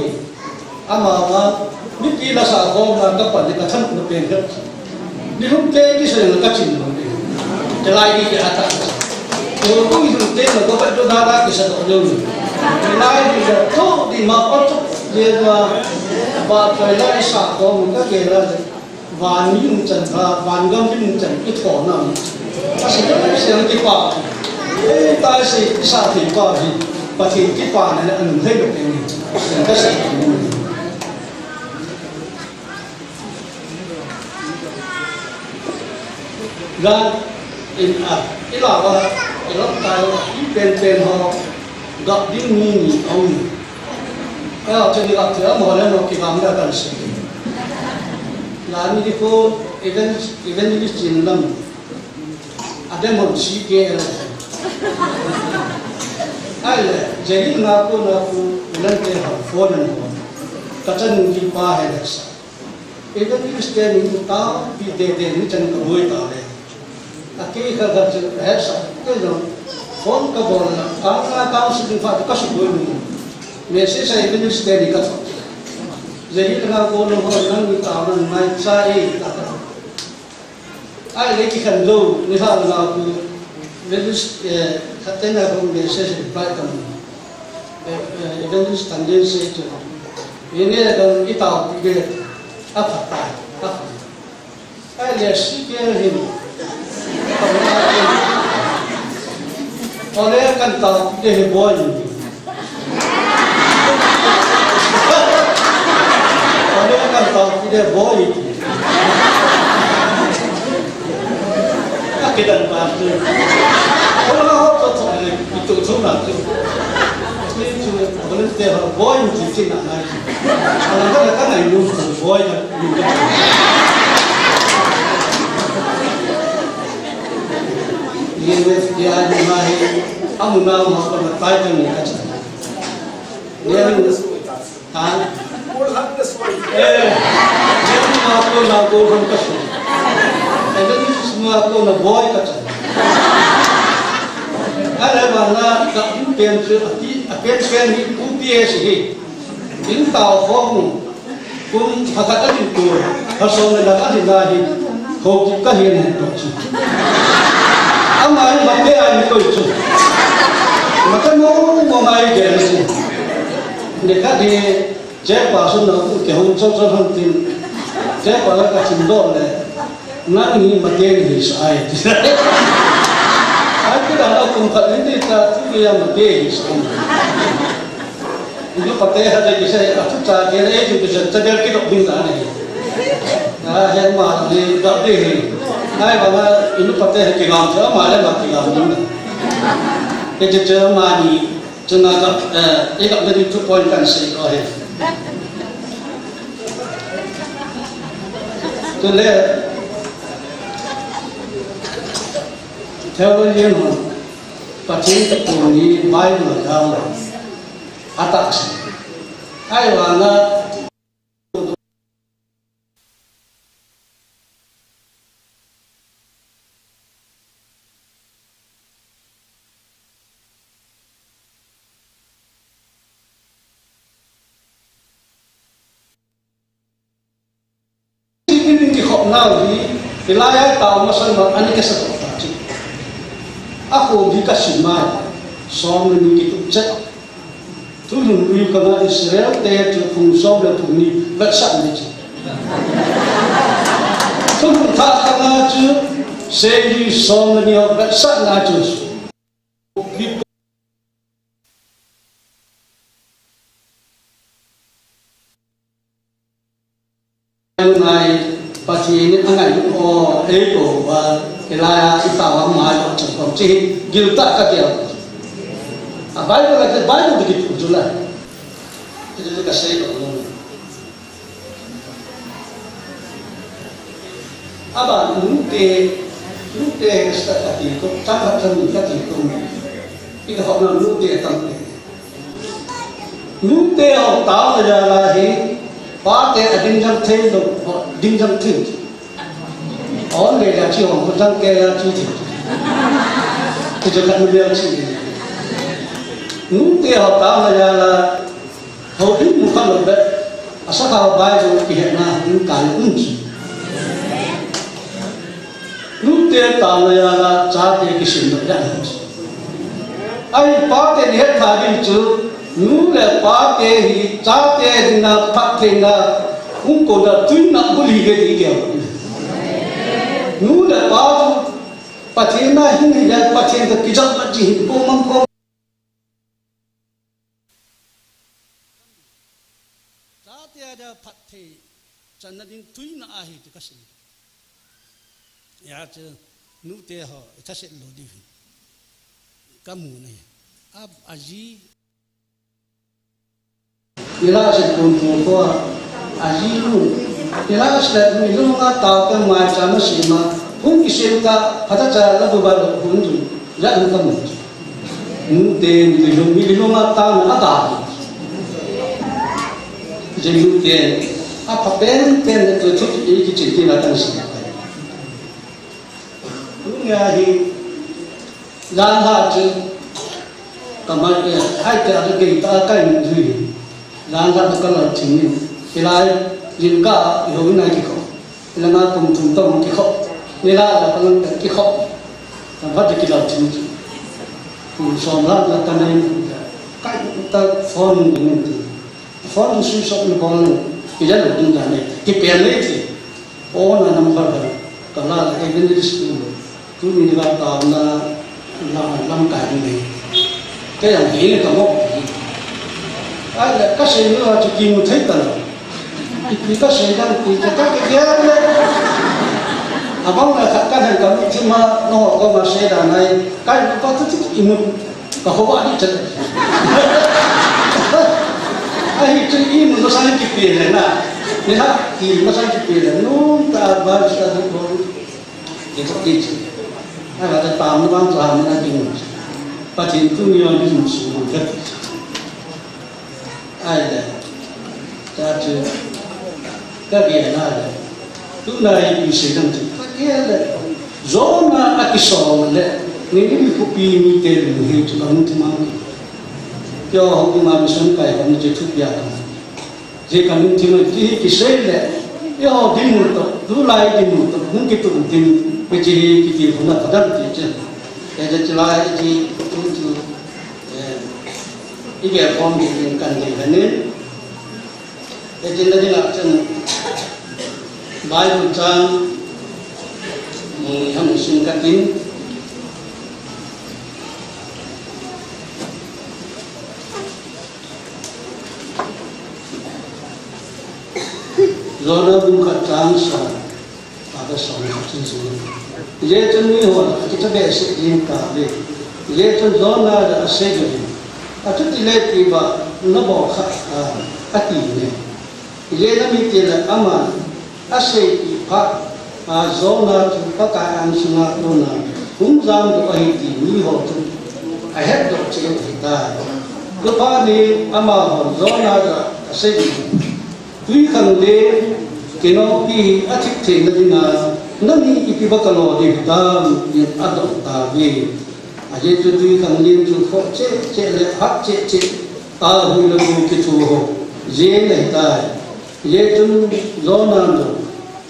mà biết gì là sao không là các bạn thì cả thân nó tiền hết đi lúc cái xe là các chuyện rồi thì lại đi cái ata rồi cũng như thế là có phải cho ta cái xe đó rồi thì lại thì là thôi thì mà có chút gì và thời lại sạc có một cái kia là vạn những trận vạn gom những trận ít thổ nào ta sẽ rất là cái quả ta sẽ sạc thì quả gì và thì cái quả này là ảnh hưởng được cái này ta sẽ ra cái là cái lúc ta bên họ gặp những người ông cái học sinh gặp thứ một là nó kỳ vọng là cần sự là như thế cô event như chuyện lắm ada một sĩ kia là ai là jadi ngaku lần kia học phone này các chân đi qua hay là sao event như chuyện như tao bị đề như chân cái đuôi tao đấy cái gặp chuyện hết sao cái rồi phone cái bộ là cao sự phát cái sự đuôi mình Mesej saya itu sedih kat. Jadi tengah kono orang ni tahu nang mai sai tak. Ai lagi kan lo ni hal na aku Venus katanya aku mesej reply kamu. Venus tandil saya itu. Ini kan kita pikir apa tak apa. Ai lihat sikit ini. Oleh kan tahu dia boy. Oleh kan tahu dia boy. Kita bantu. Kalau tu itu cuma tu. cái chuyện của nó thế là boy một chuyện gì này là cái này luôn boy là luôn cái ये वे क्या जुमा है हम ना वहाँ पर बताए तो नहीं अच्छा ये हाँ ये आपको ना को हम कशो ऐसे भी semua आपको ना boy कचा अरे वाला कभी पेन ही कुटी है सही इन ताऊ फोंग कुम हकाता इन को हसों में लगा दिला ही हो कितना ही नहीं तो ông ấy mặc cái anh tôi chụp mà cái mũ mà ai để gì để các đi chế quả xuân nó cũng kiểu cho thông tin chế quả là cái trình độ này nãy nghĩ mà tiền thì sai cái đó cũng phải đến đi ta thứ gì mà tiền thì sai lúc bắt đầu hay cái gì à chúng ta cái này thì bây giờ ta biết cái độ bình giá này hiện mà thì đó đi ai bảo là lúc bắt đầu cái làm cho mà lại làm cái làm như này cái chơi mà đi cho nó gặp cái gặp cái chút point cần sẽ có hết cho nên theo cái gì mà phát triển tập trung đi mai mà cao atak ai bảo là nào thì lại tao mà sang mà anh cái sao ta chứ aku đi cái gì mà xong rồi mình cái chết tu lùng yêu cái mà Israel để cho phụng xong rồi phụng đi vật sản đi chứ tu lùng thà cái mà chứ sẽ đi xong rồi nhiều vật sản là chứ này và thì những anh ấy cũng ấy của và cái là cái tàu hàng mai của chúng tôi chỉ gửi tất cả điều bài đó là cái bài đó thì cũng là cái gì đó bạn lúc thế sẽ là thì cũng chắc là trong cái gì cũng cái họ làm lúc thế tăng lúc thế họ tạo ra là gì ba cái đinh trong thêm được đinh trong thêm ở đây là chỉ hoàng trong cái là chỉ thì cho các người chỉ lúc kia họ tạo ra là hầu hết một phần lớn đấy sao họ bài rồi thì hiện nay những cái gì lúc kia tạo ra là trả tiền cái sự đó ra anh ba cái hết thà đi chứ nú là ba cái thì trả tiền là phát tiền là cũng có là tuyên nặng của lý cái gì kiểu nú là ba phát tiền là hình là phát tiền là cái trong cái gì cũng mong có trả tiền là phát tiền cho nên tuyên là ai thì cái gì ya chứ nú tiền họ ta sẽ lôi đi cái mù này ab aji ila se kun ko aji lu ila se ni lu nga ta ka ma cha ma si ma hung ki se ka phata cha la bu ba lo hun ju ya nu ka mu nu te ni lu nga ta na ta je lu te a pa pen de to chu ki chi ti la ta si lu nga hi lan ha chu kamar ai ta ke ta ka ni ju lan ra cái là chính mình thì lại riêng cả hiểu này cái khó là na cùng trung tâm cái khó nên là cái khó làm phát cái là chính cùng xóm là cái này cái ta phone mình phone suy sụp nó còn cái rất là đơn giản này cái bèn này thì ô là nằm vào đó là cái vấn đề school cứ mình là tạo là làm cái này cái là nghĩ là có một ai là các sĩ nữa chỉ kêu một thấy tận thì các sĩ đang thì các cái ghé đấy à bóng là các hàng cấm chứ mà nó có mà xe đàn này cái có thích im có không ai đi chân ai chơi im nó sang kịp tiền này nè nên hát thì nó sang kịp tiền là nung ta bao giờ ta cũng để có tiền ai là ta tạm nó ban làm nó đi và thì cứ nhiều đi một số một cái ai là ta chơi cái gì là lúc này bị sự đồng tình cái là gió mà cái sò là nếu như phụ pi mi tiền thì chúng ta không thể mang cho họ mà sống cái họ mới chịu thiệt chỉ cần chỉ một cái sấy là yo đi một tổ cứ lại đi một tổ không kịp tụng tin cái gì cái gì cũng là thật đấy chứ cái chỉ lại chỉ chúng cái việc con bị cần gì phải nên cái chuyện đó là chân bài của trang mình không xin các tín rồi nó cũng khẩn trương sao và cái sống chân xuống dễ chân như hồi cái chất béo sẽ đi cả về dễ chân gió na đã sẽ rồi chút thì lệ thì vợ nó bỏ khát tỉ này dễ nó bị tiền là ama sẽ thì phát gió na chúng ta cái ăn sinh hoạt luôn là cũng dám được ai thì như họ chúng ai hết được chuyện thì ta cứ phát đi ama gió na đã sẽ thì tuy khẳng định cái nó bị áp lực thế là nó đi cái bậc lò thì ta nhận áp dụng ta về vậy cho tuy khẳng định chúng họ chế lại phát chế ta hồi là một cái chỗ họ dễ này ta dễ chúng gió nào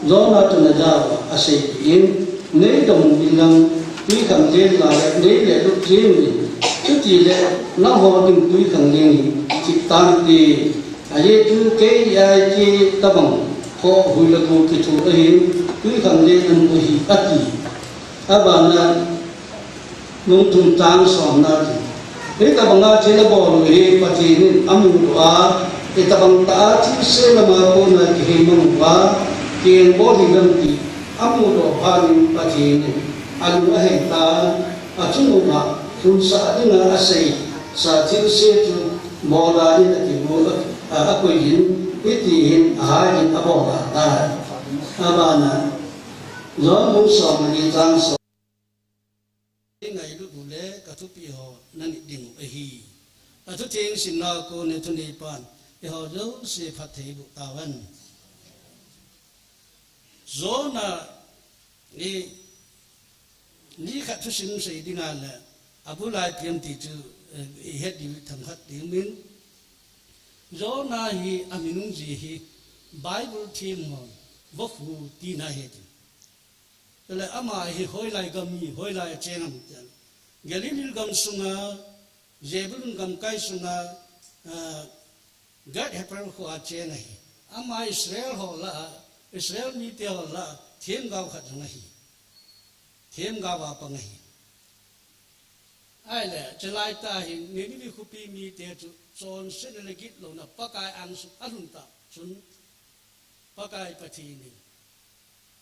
cho nó ra à sẽ yên nếu đồng bình lặng tuy khẳng định là nếu là lúc riêng mình chút gì là nó họ đừng tuy khẳng định chỉ tam thì ai chú cái ai chỉ ta bằng họ hồi là một cái chỗ ấy cứ khẳng định anh có gì tất gì các bạn là nông thôn trang sòng na thì thế ta bằng nga chỉ là bỏ rồi và thì nên âm quá thì ta bằng ta chỉ sẽ là mà con là cái mong quá tiền bỏ thì làm gì âm đồ phan và thì anh đã hiện ta ở chung một mặt chúng xã thì là xây xã thiếu xe chung bỏ ra đi là thì mua aku ingin itu hari ini apa kata apa na zaman sama ni trans ngai lu bule katu piho nani ding ehi atu ting sinna ko ne thuni pan ho lo se phathei bu tawan zona ni kha thu sin sei dinga la abulai piam ti chu het di tham khat ding min gió na hi aminung gì hi Bible theme ngon vóc hu ti na hết rồi lại ama hi hoi lại gam hi hoi lại chen am Galilil gam sunga Zebulun gam kai sunga God helper ho a chen hi ama Israel ho la Israel ni te ho la thiên gao khat na hi thiên gao wa pa ngai ai le chalai ta hi ni ni khu pi mi te chu chọn sẽ là cái lỗ na pakai ăn ăn ta chun pakai pati ni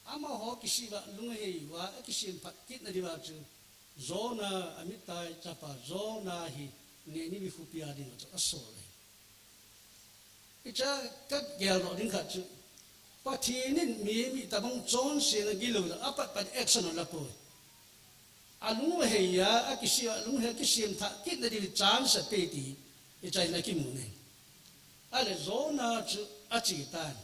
ama ho kisi ba lunga hei wa kisi pat kit na diwa chu zona amitai chapa zona hi ne ni fu pia di no aso le icha kat gel ro ding khat chu pati ni mi ta bang chon se na gilu apat pat action la po alunga hei ya akisi alunga hei kisi tha kit na di chance pe ti ichai na ki mune ale zona chu achi tan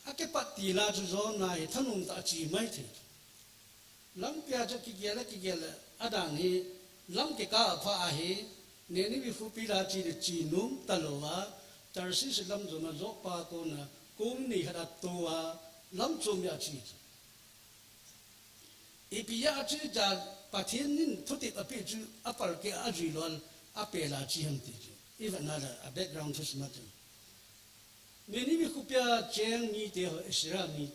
ake patti la chu zona e thanun ta chi mai the lam pya cha ki gela adani lam ke ka pha a he ne ni bi fu pi la chi de chi num talowa tarsi se lam zo na zo pa ko na kum ni hada to wa lam chum ya chi ipiya chi ja pathin nin thuti api chu apar ke aji lol apela chi ham ti even nada a background to smatin meni mi khupya cheng ni te ho Israel ni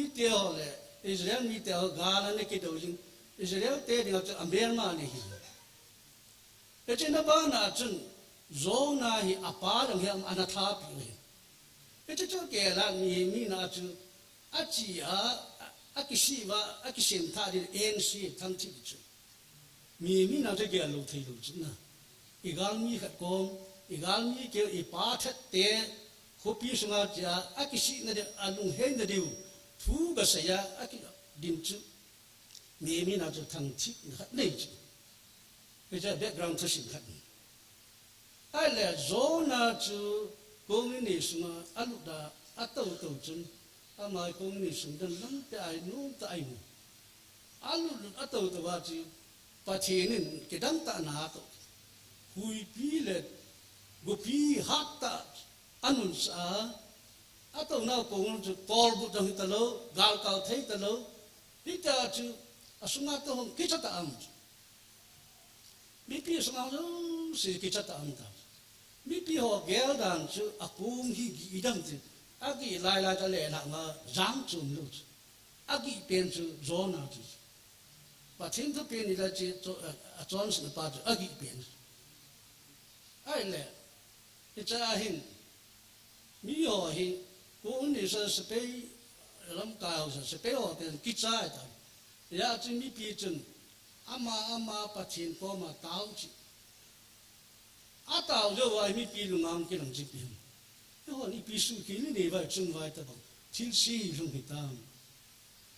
te ho le Israel ni te ho gala ne ke do jing Israel te de to America ni hi e chena ba na chun zo na hi apa dang hi anatha pi ne e che cho ke la mi na chu a chi a kishiwa a kishim tha di NC thang chi chu mi na te ke lo thei lo chu na igang mi khat kom igal ni ke ipa that te khopi sunga cha akisi na de alung hen de diu thu ga saya aki din chu me mi na chu thang chi khat nei chu ke cha background thu sin khat ai le zo na chu kong ni sunga alu da atau tau chun amai kong ni sung dan lang te ai nu ta ai mu alu atau to wa chu pa thinin ke dang ta na to hui pi le go pi hat ta anun sa atau na kong chu tol bu dang ta lo gal kal thei ta lo pi ta chu asunga to hong ki cha ta am mi pi sunga lo si ki cha ta am ta mi pi ho gel dan chu apung hi gi dang ti agi lai lai ta le na ma jang chu lu agi pen chu zo na chu pa thing to pen ni la chi a chon sin pa chu agi pen ai le cha hin mi ho hi ko ni sa se pe lam ka ho se pe ho pen ki cha ta ya chi mi pi chun ama pa thin ko ma tao chi a tao jo ai mi pi lu ngam ki lang chi pi ho ni pi su ki ni vai chung vai ta bang thil si lung hi tam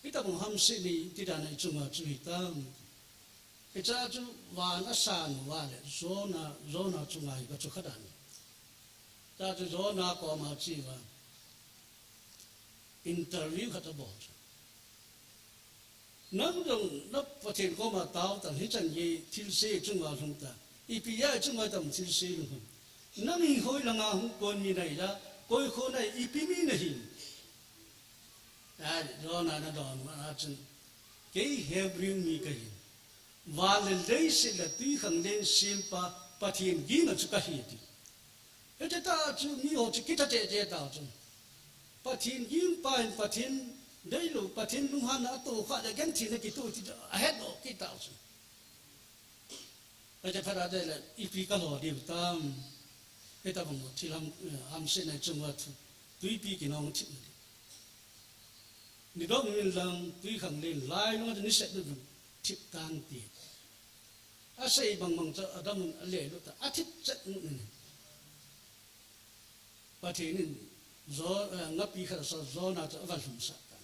ita bang ham se ni ti da nai chung wa chu hi tam ke cha chu wa na san wa le zo na chung ai ba chu khadan ta chu zo na ko ma chi wa interview khat bo nang dong na pa thin ko ma tao ta hi chan ye thil se chung wa lung ta ipi ya chung wa tam thil se lung nang hi khoi la nga hu kon ni nai da koi kho nai ipi mi nahi ai do na ma chen ke he bring mi ka hin wa le dei se la ti khang len sim pa pathin gi na chu ka hi ti e ta chu mi ho chi ki ta je ta chu pathin gi pa pathin dei lu pathin lu han na to kha da gen thi na ki tu ti a he do ki ta chu e ta phara de la ipi ka lo di tam e ta bang thi lam am se na chung wa thu tui pi ki nong chi ni do min lang tui khang len lai lo ni se du thip tan ti a sei bang cha adam le lu ta a thip chat ni pa thi ni zo ngapi kha sa zo na cha va sum sa ta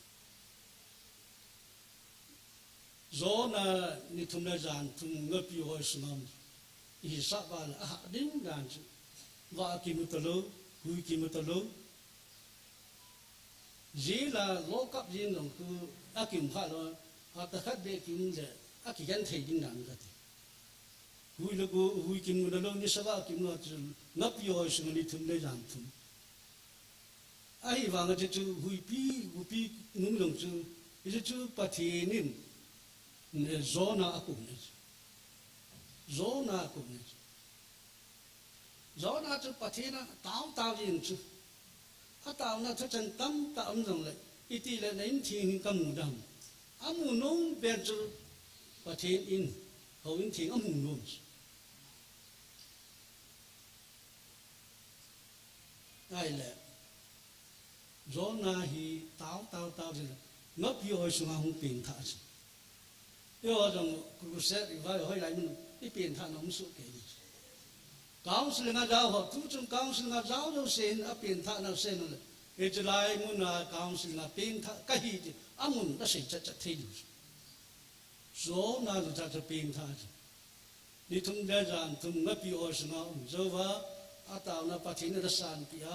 zo na ni thum na jan thum ngapi ho smam i sa ba a ding dan chu wa ki mu ta lo hui ki mu ta lo ji la lo kap jin long ku a kim kha lo a ta khat de kim de a ki gan thei ding nan ga ti hui lo go hui kim mu lo ni sa ba kim lo chu ngap yo su ni thum le jan thum ai wa ga chu hui pi nung long chu i chu pa thi nin ne zona a ku ni zona a ku ni zona chu pa thi na tao yin chu a tao na chu chen tam ta am jong le i ti le nen thi hin kam mu dam amu nong be chu pa thi in ho in thi amu nong ai le zona hi tao ji ngap yo hoi sunga hung pin tha chi yo jong ku se ri vai hoi lai mun i pin tha nom su ke cao sư nga giáo họ tu trong cao sư nga giáo đâu sen à biển thà nào sen rồi cái chỗ lại muốn là cao sư nga biển thà cái gì thì muốn nó sẽ chặt thay đổi số nào là chặt biển thà đi thùng đa dạng thùng ngấp bị oi sư nga dâu vợ à tao na phát triển nó san bia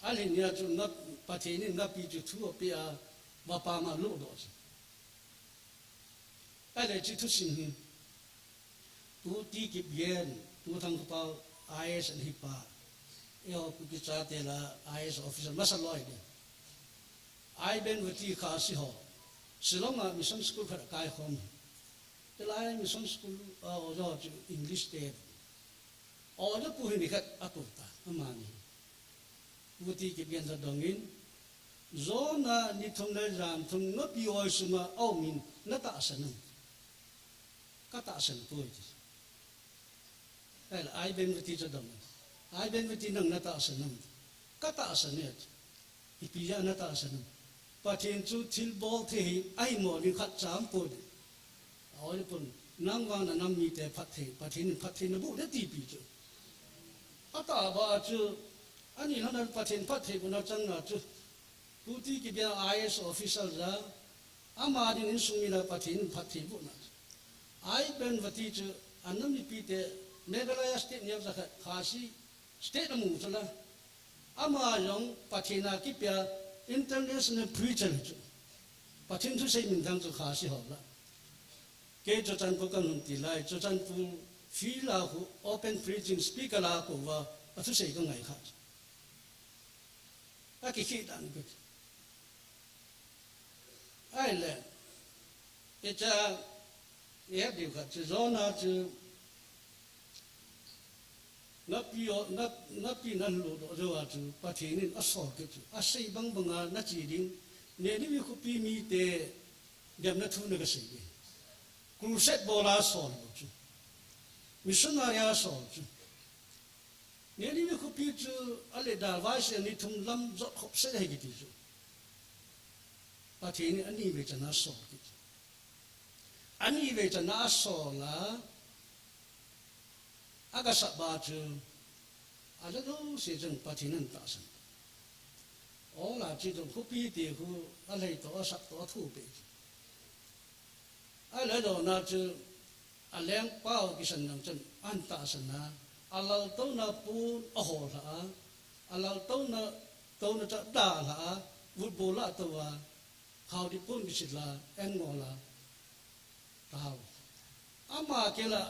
à lên nhà chỗ ngấp phát triển ngấp bị chỗ thua bia mà ba mà lỗ đó cái này chỉ thức sinh hin tu ti kịp yên tu thằng bao IS and HIPAA yo ku ki cha te la IS officer masaloi de ai ben vati kha si ho silonga mission school khar kai khom te lai mission school o jo English te o jo pu hi ni khat atu ta amani vati ki bien da dongin zona ni thong le ram thong no pi oi suma au min na ta sanam ka ta san tu ai bên với cha đồng ai bên với nang nata asanam kata asanet ipiya nata asanam pathin chu thil bol the ai mo ni khat cham po de oi pun nang wa na nam mi te phat the pathin na bu de ti pi chu ata ba chu ani hanan pathin pathe guna chang na chu puti ki bia IS official ra ama din sumina pathin pathi bu na ai ben vati chu anami pite Meghalaya state niya sa khasi state mu chala ama yong pathina ki pia international preacher chu pathin chu sei min dang chu khasi hawla ke cho chan pu kan ti lai cho chan pu fi la hu open preaching speaker la ko wa athu sei ko ngai kha a ki khi dan ku ai le e cha ye bi kha chu zona chu ngapi nan lo do zo a chu pathinin a so ke chu a sei bang banga na chi ding ne ni khu pi mi te dem na thu na ka sei ni crusade bola so chu missionary so chu ne ni khu pi chu ale da vai se ni thum lam zo khop se he gi ti chu pathinin ani ve chana so ki ani ve chana so la aga sabba chu ala do se jeng pathinan ta san ola chi jong khu pi ti khu alai to sak to thu pe ala do na chu aleng pao ki san nang chen an ta san na ala to na pu a ho la ala to na ta da la vu bo la to wa khao di pun ki sit la en ngo la tao ama ke la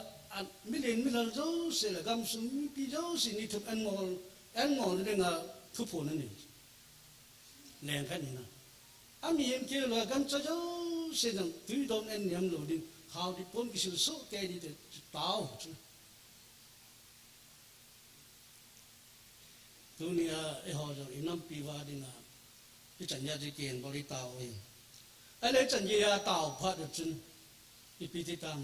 milen zo se la gam sum pi zo si ni thup an ngol de nga thu pho na ni len khan ni na ami em ke la gam cha zo se dang tu dong en nyam lo din how di pon ki sil so ke di de tao chu dunia e ho zo inam pi wa di na ki chan ya ji ken bo li tao e ai le chan ya tao pha de chun i pi ti tam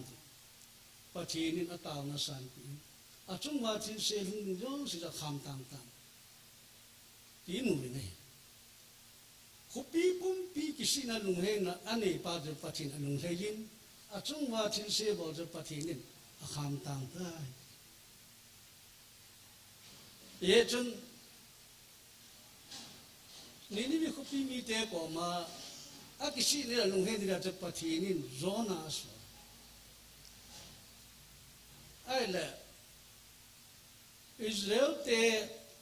pathinin ataw na san pi a chung wa thin se lung jo si da kham tam ti nu ni khu pi pum pi ki sina lung he na ane pa de pathin anung he yin a chung wa thin se bo de pathinin a kham tam ta ye chun ni khu pi mi te ko ma a ki sina lung he de pathinin zona so ai le Israel te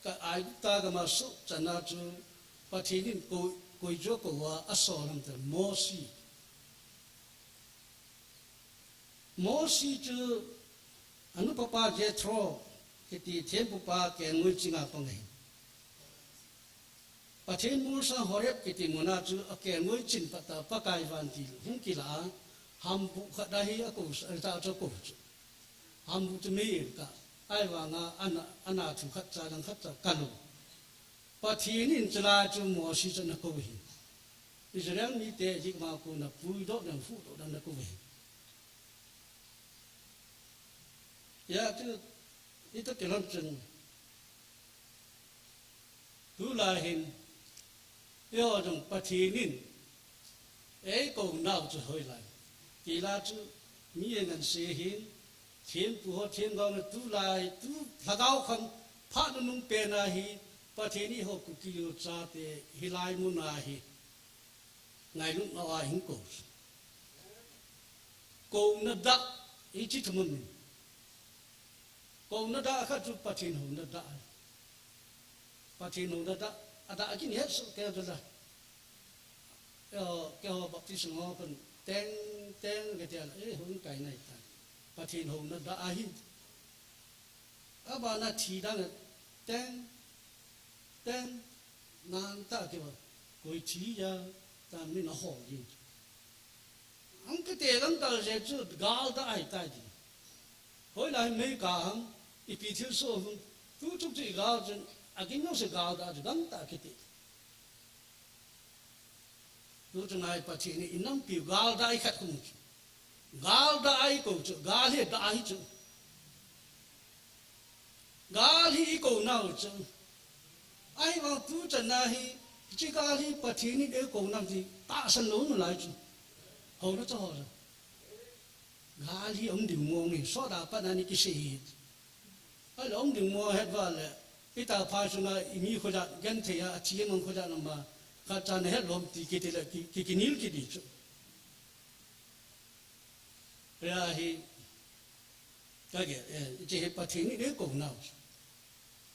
ka ai ta ga ma su chana chu pathinin ko jo ko wa asolam te mosi chu anu papa Jethro ke ti the papa ke ngui chinga pangai pathin mu sa horep ke ti muna chu ke ngui chin pata pakai van ti hum ki la ham pu kha da hi ko ta cho ko ham tu me ka ai wa nga ana thu khat cha dang khat cha kalu pathinin chla chu mo si cha na ko hi Israel ni te ji ma ko na pu do na fu do na ko hi ya tu ito ke lon chen tu la hin yo jong pathinin e ko nau chu hoi lai ki la chu mi ngan se hin thiên phù thiên gong tu lai tu thagao khăn phát nung pe na hi pa thiên ni ho ku ki yo cha te hilai mu na hi ngai lu na wa hin ko na da i chi thumun ko na da kha tu pa thiên ho na da pa thiên ho na da ada ki ni het so ke da ke ho baptism ho kan ten ke te e hun kai nai ta pathin hồng nó đã hin, à bà na chỉ đang tên nan ta cái mà coi chỉ ra ta mới nó hổ gì, ông cái tiền ông ta sẽ chú gạo ta ai ta gì, hồi lại mấy cả ông ít bị thiếu số không, tu chúc chỉ gạo chứ, à cái nó sẽ gạo ta chứ đắng ta cái tiền, tu chừng này pathin này năm biểu gạo ta ai khát không. Gal da ai ko chu gal he da ai chu gal hi ko nau chu ai wa tu chan na hi chi gal hi pathini de ko nam ji ta san lo nu lai chu ho na cho rồi gal hi ông điều ngô ni so da pa na ni ki se ai là ông đừng mua hết vào là ít ta phai xuống là mi khôi ra gan thế à chỉ nông khôi ra nằm mà cả cha này hết lom thì cái là cái níl cái đi chứ ra hi cái chỉ hết bắt thiên đấy cũng nào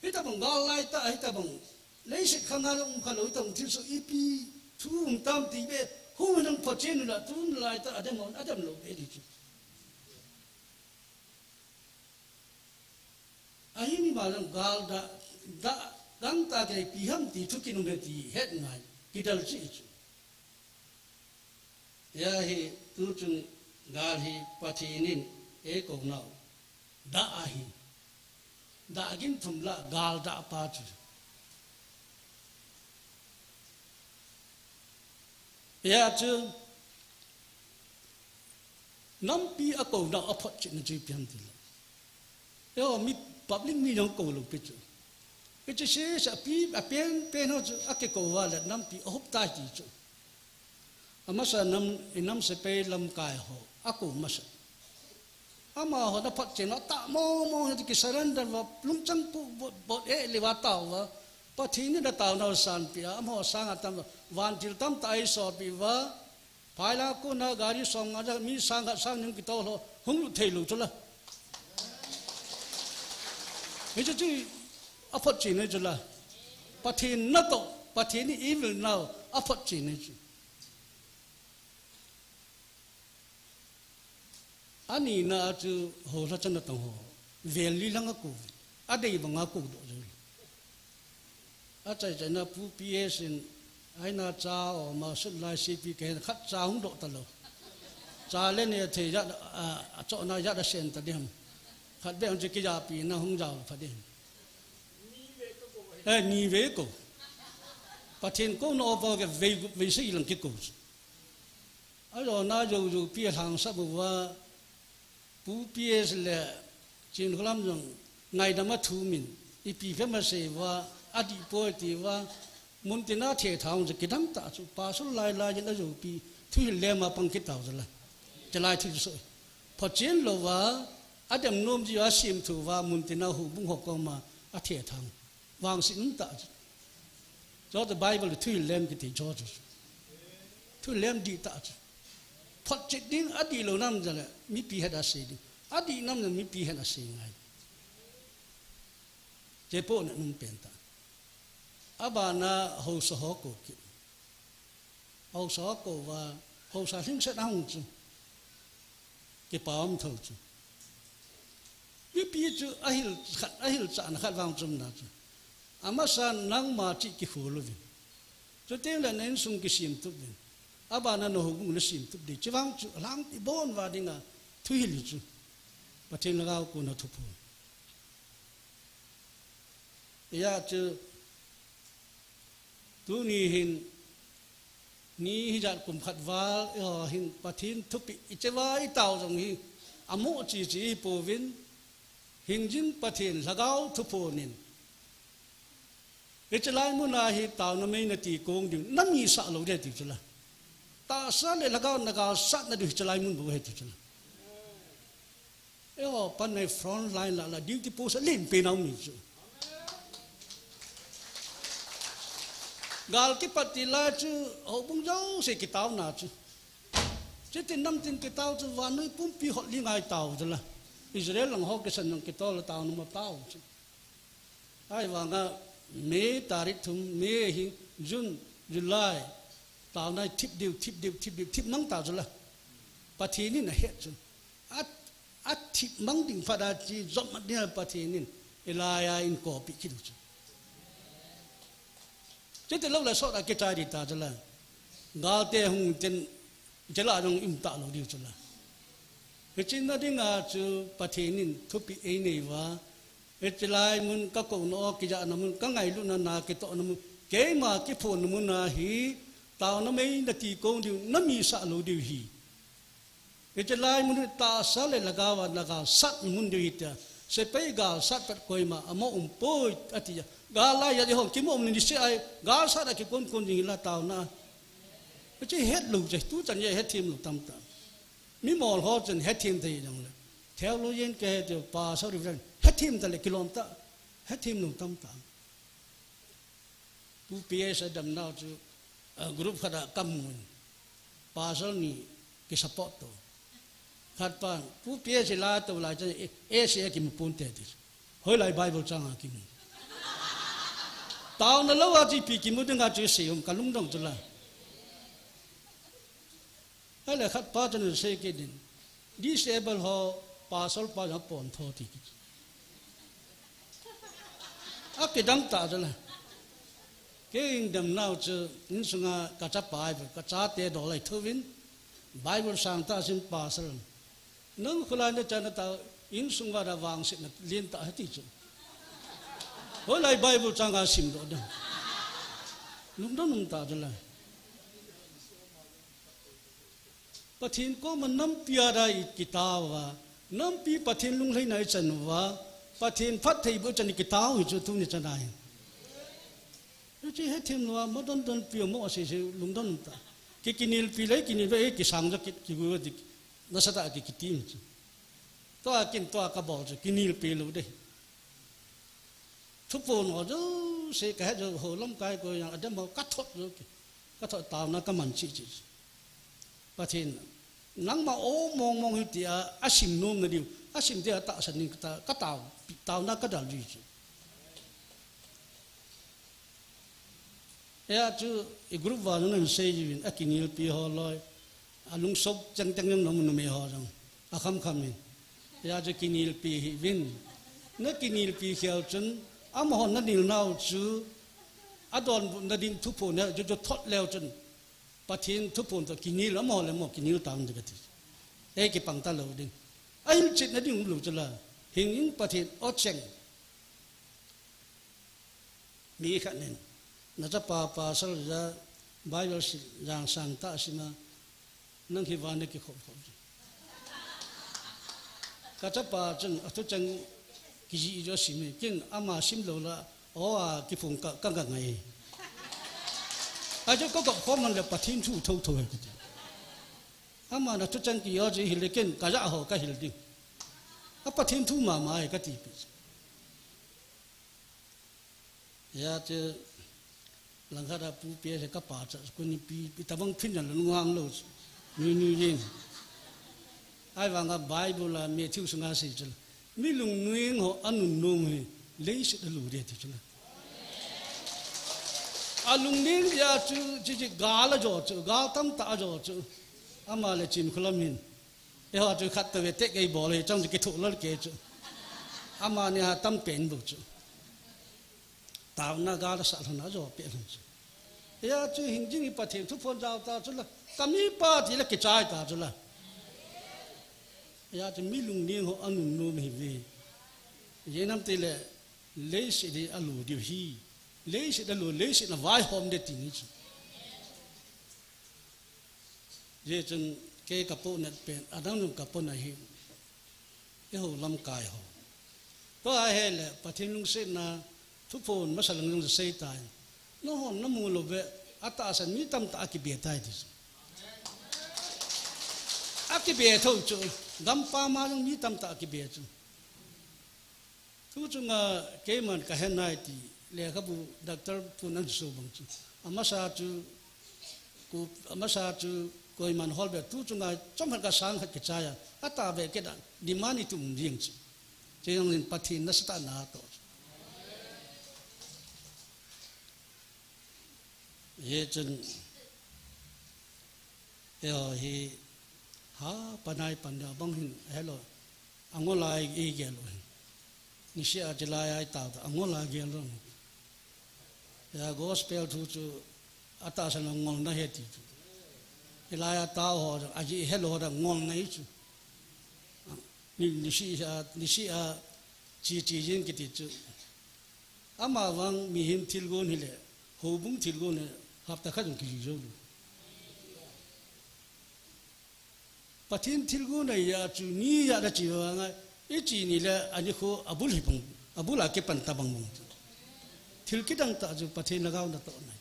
ít ta bằng gal lại ta ít ta bằng lấy sự khăn nào ông khăn lối tổng thiếu số ít pi thu tam thì bé hôm nay phát triển là thu lại ta ở đây món ở đây lộc đấy đi chứ ai mi mà làm gal đã đang ta cái pi ham thì thu kinh nghiệm thì hết ngay cái đó chứ ya hi tu chung gal hi phát triển ấy cũng nào đã hi đã kinh thùng là gal đã phát ya chứ năm pi ở cầu nào ở phát triển chơi pian thì là yo mi public mi giống cầu lục biết chứ cái chứ sẽ pi à pian nó chứ à cái cầu vào là năm pi ở hấp tai thì chứ mà sao năm sẽ pe làm cài họ à cầu mà sao mà họ đã phát triển nó tạo mô thì cái surrender và lung chăng bộ lì vào tàu và phát triển nó tạo nó sản pi à họ sang à tam van til tam tai so pi và phải là cô na gari song à mi sang những cái tàu họ không được thay lụ cho là bây giờ chứ à phát triển này cho là phát triển nó tổ phát triển đi evil nào à phát triển này chứ anh ấy na chứ hồ ra chân là tông hồ về lý lăng aku ở đây bằng aku đó rồi ở đây na pu ps ai na cha mà xuất lại cp cái khát cha không độ tao cha lên này thì ra chỗ này ra sen ta điểm khát bé ông chỉ cái giá pi na không giàu phải điểm ni về cô phát triển cô nó vào cái về sự làm cái cô ở đó na dù pi hàng sắp qua pu ps là trên cái làm rằng ngày đó mà thu mình pi phải mà sẽ và adi bôi thì và muốn tin là thể thao rồi cái đám ta số ba số lại như là rồi pi thu lên mà bằng cái tàu rồi là trở lại thì rồi phát triển lo và adam nom gì ở sim thu và muốn tin là hùng bung học con mà ở thể thao vàng sinh ta cho the bible thu lên cái thì cho rồi thu lên đi ta phát triển đến adi lâu năm rồi mi pi hết asi đi adi năm rồi mi pi hết asi ngay chế bộ này nung bền ta abana hậu sở cổ kỹ hậu sở cổ và hậu sở sinh sẽ đau chứ cái bảo thầu chứ mi pi chứ ahil chả khát vang chung na chứ amasan nang ma chỉ cái khổ luôn cho tên là nên sung cái sim tụt đi abana nó hùng nó sim tụt đi chứ vang chứ lang đi bon và đi ngà thui lì chứ và tên là gạo của nó thục phù ya chứ tu ni hin ni hi jat kum khat wal hin pathin thupi ichewa I tau jong hi amu chi povin hin jin pathin lagau thupo nin ichelai muna hi tau na mai na ti kong ding nami sa lo de ti chula ta sa le lagau na ga sa na du chelai mun bu he ti chula pan nei front line la duty post lim pe nau mi chu gal cái patila chứ họ bung dâu sẽ cái tàu nào chứ chứ tiền năm tiền cái tàu chứ và nơi bung pi họ liên ngay tàu chứ là Israel lang họ cái sân cái tàu là tàu nó mà tàu chứ ai và ngà May tarik thum May hi June July tàu này tip măng tàu chứ là pati ni na hết chứ at tip măng đỉnh phát ra chỉ dọn mặt đi là pati ni elaya in copy kia chứ chứ từ lâu là số là cái trái đi ta chứ là ngao tê hùng trên chứ là trong im tạ lâu đi chứ là cái chuyện đó đi ngà chứ bắt thế nên thúc bị ấy này và cái lại muốn các cậu nó cái giờ nó muốn các ngày lúc nào cái tọ nó muốn cái mà cái phồn nó muốn là hí tao nó mấy là kỳ công điều nó mi sợ lâu điều hí cái lại muốn ta sợ lại là gạo sắt muốn điều hí ta sẽ phải gạo sắt bắt coi mà mà bôi thì gà lại giờ thì họ kiếm ông này sẽ ai gà sát là cái con gì là tàu na cái chứ hết lục rồi tú chẳng vậy hết thêm lục tâm tâm mi mòn họ chẳng hết thêm thì rằng là theo lối dân cái điều bà sao được hết hết thêm ta lại kilom ta hết thêm nung tâm tam pu PS đầm nào chứ group khada kamun pasal ni ke support to khat pan pu PS la to la che Asia kim pun te ti hoi lai Bible chang kim tao na lo a chi pi kim mu nga che se um kalung dong chula hay là khát pa chân sẽ cái din disable ho pasal pa ha pon tho ti a cái đăng ta rồi cái đầm nào chứ những sự nga cả chấp bài cả cha te đó lại thưa vin Bible sang ta xin pasal nâng khula nó chân ta những sự nga đã vang sẽ liên ta hết chứ hồi lại Bible sang ga sim đó lúc đó nung ta rồi Pathin ko man nam piara I kitawa nam pi pathin lung lai nai chanwa pathin phat thei bo chan kitaw hi chu tu ni chanai chi he them no mo don don pi mo se se lung don ta ki kinil pi lai kinil ve ki sang ja ki gu di na sa ta ki kitim chu to a kin to a ka bo chu kinil pi lu de thu pon ho jo se ka jo ho lam kai ko yang adam mo ka thot jo ki ka thot ta na ka man chi chi Pathin nang ma o mong mong hi tia asim nom na diu asim tia ta san ni ta ka tao na ka dal ji chu ya chu I group wa no se ji win akinil pi ho loi alung sob chang chang nom no me ho jang a kham min ya chu kinil pi hi win na kinil pi khiao chun am hon na nil nau chu adon na din thu pho na ju thot leo chun Pathin thu pon to kinil am hol mo kinil tam de gati e ki pang ta lo ding ai chit na ding lu chula hing in pathin o cheng mi kha nen na cha pa sal ja Bible si jang sang ta sima nang hi wan ki khop khop ka cha pa chen atu cheng ki ji jo sim kin ama sim lo la o a ki phung ka ngai ajo ko ko man le pathin thu tho tho he ama na tu chang ki yo ji hilekin ka ja ho ka hil ding a pathin thu ma mai ka ti pi ya che lang kha da pu pe se ka pa cha ku ni pi ta bang phin jan lu ngang lo ni yin ai wa nga Bible la me thu sunga si chul mi lung nuing ho anu nong he le shi da lu de ti chul alung ning ya chu ji gala jo chu ga tam ta jo chu ama le chim khulamin e ho chu khat te te ke bo le chang ki thu lol ke chu ama ni ha tam pen bu chu taw na ga la sa na jo pe chu ya chu hing jing I pathin thu phon jaw ta chu la kami pa ti la ki chai ta chu la ya chu mi lung ning ho anu no mi ve ye nam te le si di alu di hi lấy sự đã lùi lấy sự là vai hôm để tìm như vậy chân cái cặp bộ này bên ở đâu dùng cặp bộ này hiện cái hồ lâm cài hồ có ai hay là bà thiên lung sen na thúc phồn mà sang lung xây tài nó hồn nó mua lô về ở ta sang mi tâm ta kịp bề tai thì kịp bề thôi chứ gam pa mà trong mi tâm ta kịp bề chứ thú chung cái mình cả hen này thì le ka bu doctor pun an so bang chu ama sa chu koi man hol be tu chunga chom ka sang khat ke cha ya ata be ke da dimani tum rieng chu che yong in pathin na sta na to ye chen yo hi ha panai panda bang hin hello angolai e ge lo ni sia jela ai ta angolai ge lo ya gospel thu chu ata san ngol na he ti chu ilaya ta ho aji hello da ngol nei chu ni si a chi yin ki ti chu ama wang mi him thil gon hi le ho bung thil gon ne hap ta kha jong ki jo lu pathin thil gon ne ya chu ni ya da chi wa nga e chi ni le ani kho abul hi pang abula ke pan ta bang mong thil ki dang ta ju pathin lagaw na to nai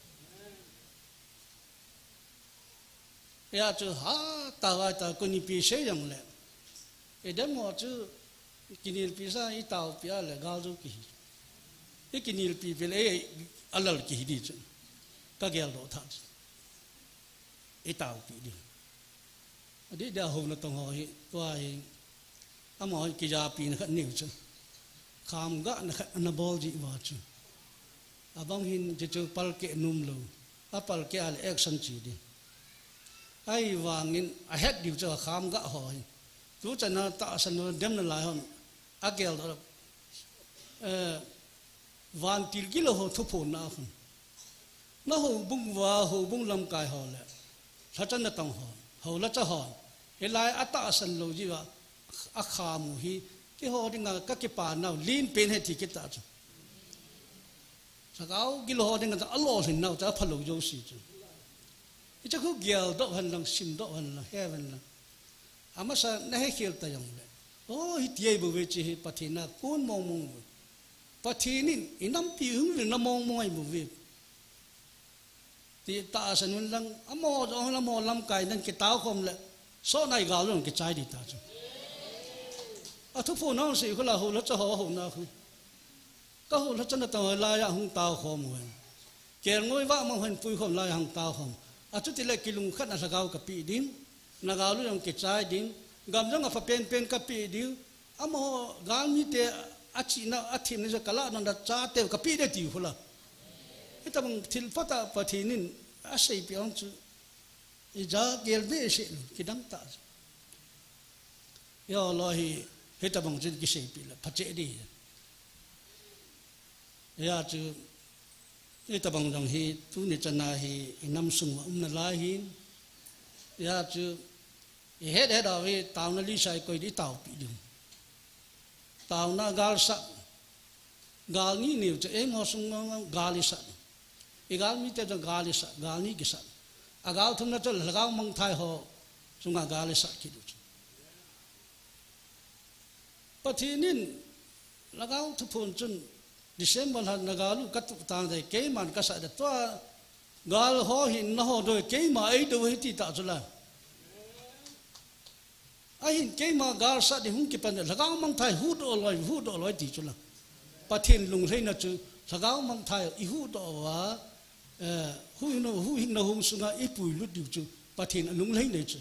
ya chu ha ta wa ta ko ni pi se yang le e dem mo chu kinil pisa itau pia le galzu ki kinil pi vele alal ki di chu ka gel do tha itau pi di adi da ho na tong ho hi to ai amo ki ja pi na khat niu chu kham ga na khat na bol ji wa chu abang hin je chu pal ke num lo apal ke al action chi di ai wangin a het diu chu kham ga ho tu chana ta san no dem na lai hon agel do van til gilo ho thu phun na khun na ho bung lam kai ho le sa chan na tong ho la cha ho he lai ata san lo ji wa a kha mu hi ki ho dinga ka ki pa na lin pen he ti ki ta chu sa gao gilo ho dinga a lo sin na cha phalo jo si chu cha khu gel do han lang sim do han la heaven la amasa na he khil ta yong le o hi tiai bu ve chi pathina kun mong mong pathinin inam pi hung na mong mong ai bu ve ti ta sanun lang amo jo la mo lam kai nan ki taw khom le so nai ga long ki chai di ta chu a thu phu no si khu la hu la cha ho na khu ka hu la chan ta la ya hung taw khom wen ke ngoi wa mo hen pui khom la hang taw khom a chu ti le kilung khat na sa gao ka pi din na ga lu yang ki chai din gam jong a fa pen ka pi di amo ga mi te a chi na a thim ni kala na da cha te ka pi de ti khu la ita bang thil pata pathinin a sei piang chu i ja gel be se ki dang ta yo lo hi ita bang jin ki sei pi la phache di ya chu ita bang jong hi tu ni chana hi inam sung na la hin ya chu i het da we taw na li sai koi di taw pi ding taw na gal sa gal ni ni che e mo sung gal li sa i gal mi te gal li sa gal ni ki sa a gal thum na cho lagaw mang thai ho sung gal li sa ki du pathinin lagaw thu phun chun December han na galu kat ta de ke man ka sa de to gal ho hin na ho do ke ma ai do hi ti ta chula ai ke ma gal sa de hung ki pan lagaw mang thai hu do loi ti chula pathin lung rei na chu lagaw mang thai i hu do wa hu hin na hung sunga i pui lu du chu pathin lung rei ne chu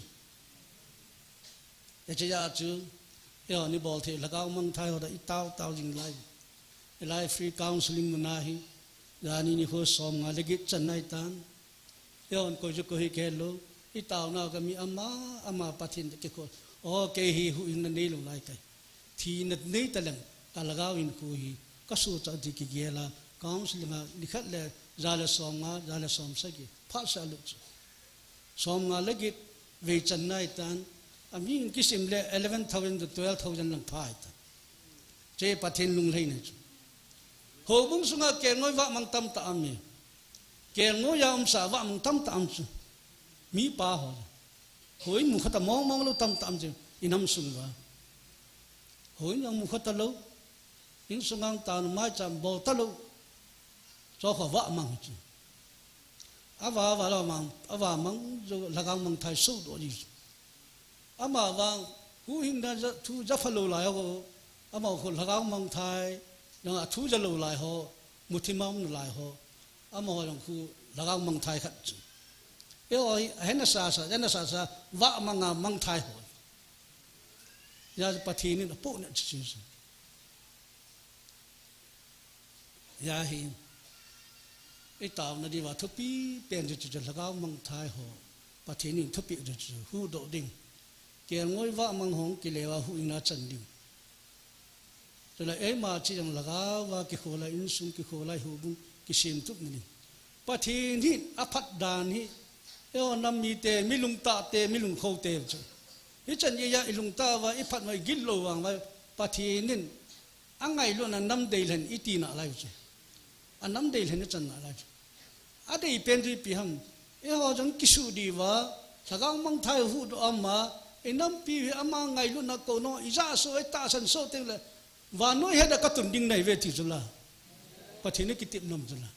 ya cha chu yo ni bol the lagaw mang thai ho da i tao jing lai free counseling na hi yani ni ho som nga legi chanai tan yon ko ju ko hi ke lo i taw na ka mi ama pathin ke ko o ke hi hu in na nei lo lai kai thi na nei ta lang ka lagaw in ko hi ka su cha di ki gela counseling nga likhat le zala som sa ki pha sa lu som nga legi ve chanai tan ami ki sim le 11,000 to 12,000 lang phai ta che pathin lung lei ne ho bung sunga ke ngoi wa mang tam ta ami ke ngoi ya sa wa mang tam ta am chu mi pa ho hoi mu khata mong lo tam tam chu inam sunga hoi yang mu khata lo in sungang ta mai cham bo ta lo cho kho wa mang chu awa lo mang zo lagang mang thai su do ji ama wa hu hing da thu ja phalo la ho ama ko lagang mang thai nó thu ra lâu lại họ một thiên mong lại họ amo yang khu lagang mang thai khat yo hena sa wa mang thai ho ya pathi ni po na chi ya hi ai taw na di wa thupi pen ju lagang mang thai ho pathi ni thupi ju hu do ding ke ngoi wa mang hong ki lewa hu ina chan ding cho là ấy mà chỉ rằng là gáo và cái khổ lại in sung cái khổ lại hữu bung cái xiêm thúc này bắt thiên hít áp phát đàn hít eo năm mi tê mi lung ta tê mi lung khâu tê chứ hít chân như vậy lung ta và ít phát ngoài gil lô vàng và bắt thiên nên anh ngày luôn là năm đầy lần ít tin lại chứ anh năm đầy lần chân lại chứ ở đây bên dưới bị hầm eo giống cái sự đi và sao gáo mang thai hút âm mà năm pi âm mà ngày luôn là cầu nó ít ra số ấy ta sân số tên là và nói hết là các tuần đinh này về thì rồi là và thế này cái tiệm nằm rồi là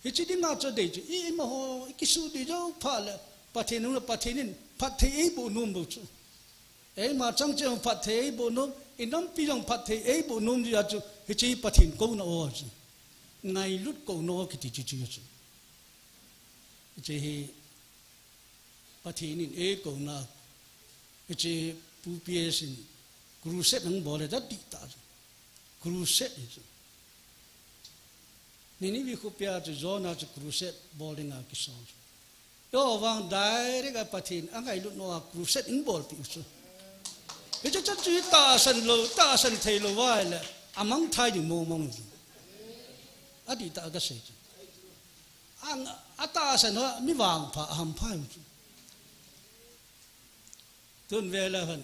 hết chỉ đinh nào cho để chứ ý mà họ cái số đi đâu phải là và thế nên phát thế ấy bộ nôm bộ chứ ấy mà trong trường phát thế ấy bộ nôm in năm pi dòng phát thế ấy bộ nôm gì à chú cái chi phát hiện câu nào chứ ngày lúc câu nào cái gì chứ chỉ phát hiện ấy câu nào cái chi pu bia xin cruset nang boleh dah dikta cruset itu ni vi kopia tu zona tu cruset boleh ngah kisah yo orang direct apa tin angai lu no cruset in bol pi usu itu tu ta san thei lo wai le amang thai di mong adi ta ga sei ang ata san ho mi wang pha ham phai usu tun ve la han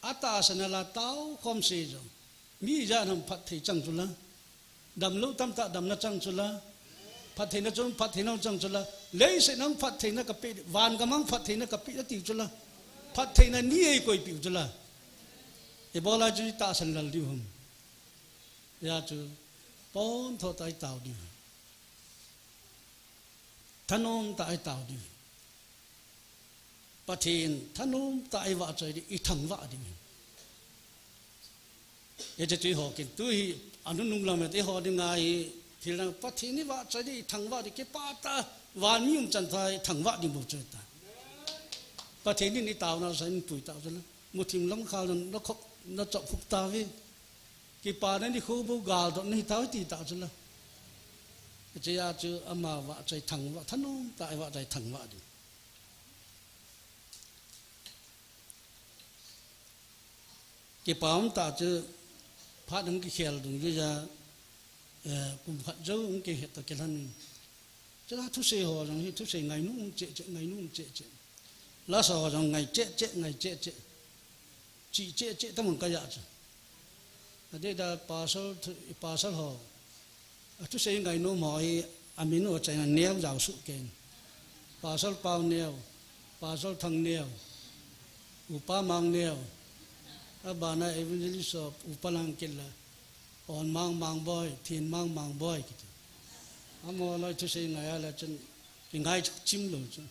ata sanala tau khom se jo mi ja nam phat thei chang chula dam lu tam ta dam na chang chula phat thei na chong phat thei na chang chula lei se nang phat thei na ka pe van ka mang phat thei na ka pi ti chula phat thei na ni ei koi pi chula e bola ju ta san lal di hum ya chu pon tho tai tau di thanom tai tau di phát hiện thân nôm tại vợ trời đi thằng vợ đi mình, vậy cho tôi hỏi cái tôi anh nung làm cái họ đi ngay thì là phát hiện vợ trời đi thằng vợ đi cái ba ta và miếng chân thay thằng vợ đi một trời ta, phát hiện đi tàu nào sẽ tuổi tàu cho nó một thằng lắm khao nó chọn phục tàu với cái ba này đi khu bố gà đó này tàu thì tàu cho nó, chỉ là chứ mà vợ trời thằng vợ thân nôm tại vợ trời thằng vợ đi. Cái bám ta chứ phát những cái khéo đúng như là cùng phát dấu những cái hiện tại cái lần chứ là thu xe họ rằng thu xe ngày nung chết ngày nung chết lá sò rằng ngày chết ngày chết chỉ chết tâm một cái gì chứ đây là ba số họ thu xe ngày nung mọi amin ở trên là neo giàu sự kiện ba số bao neo ba số thằng neo upa mang neo abana evangelist upalang killa on mang boy thiên mang boy gitu amo lo chu sei ngai la chen ngai chim lo chu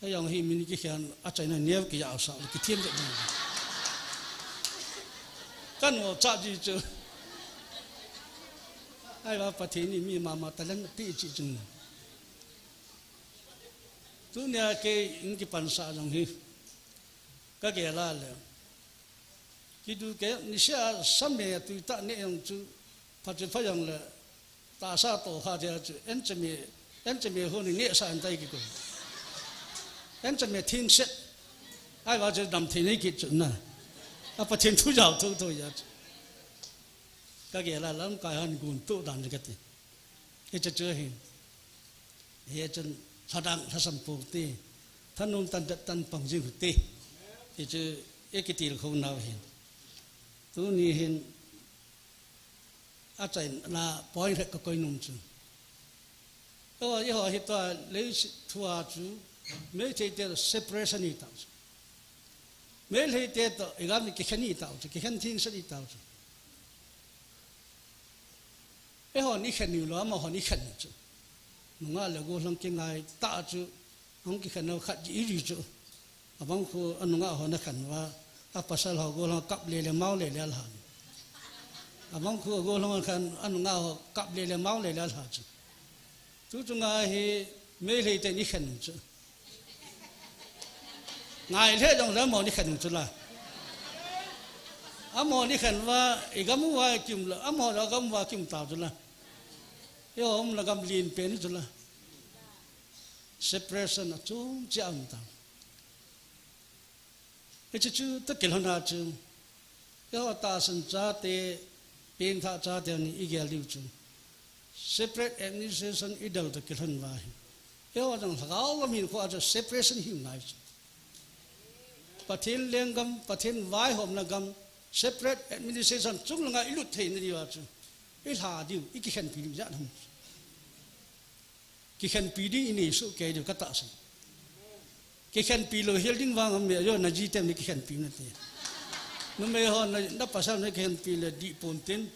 ayang hi min ki khian a chai na nev ki ya sa ki thiên de kan wo cha ji chu ai ba pa thi ni mi ma talan ti chi chu tu nya ke in ki pan sa jong hi cái kia là khi tu cái ni sẽ sắm mẹ tu ta nè ông chú phát triển phát triển là ta sa tổ ha thì chú anh chỉ mẹ hôm nay nè sa anh tay cái cô anh chỉ mẹ thiên sẽ ai bảo chú nằm thiên này cái chuyện nào à phát triển thu giàu thu thôi cái kia là lắm cái anh cũng tu đàn cái gì cái chưa hình hiện chân thật đặng thật sầm phù ti thân ông tan bằng gì ti thì chứ cái tiền không nào hiện tôi nghĩ hiện ở đây là point hết cái nông dân tôi ý họ hiện tại lấy thua chú mấy cái tiền separation đi tạo mấy cái tiền đó cái cái khăn đi tạo cái khăn thiên sẽ đi tạo cái họ ní khăn nhiều lắm mà họ ní khăn chứ đúng là cô làm cái ngày tạo chứ không cái khăn nào khăn gì gì chứ abang ko anu nga ho na khanwa apasal ho go lang kap le mau le han abang ko go lang khan anu nga ho kap le mau le han chu chu nga hi me le te ni khan chu ngai le dong la mo ni khan chu la amo ni khan wa igam wa kim la amo la gam wa kim ta chu la yo om la gam lin pen chu la separation chu chang ta cái chú tất cả lần nào chú cái họ ta sinh ra thì bên thà ra thì anh ý nghĩa lưu chú separate administration ít đầu tất cả lần vào cái họ rằng gạo là mình có separation hiểu ngay phát triển liên gam phát triển vài hôm là gam separate administration chúng là ngay ít thấy như vậy chú ít hà điều ít cái khen phí điều không cái khen phí đi này số cái điều cắt tạ sinh cái khen pi lo healing vang am yo na ji tem ni cái khen pi na te no me ho na pasal na khen pi le di ponten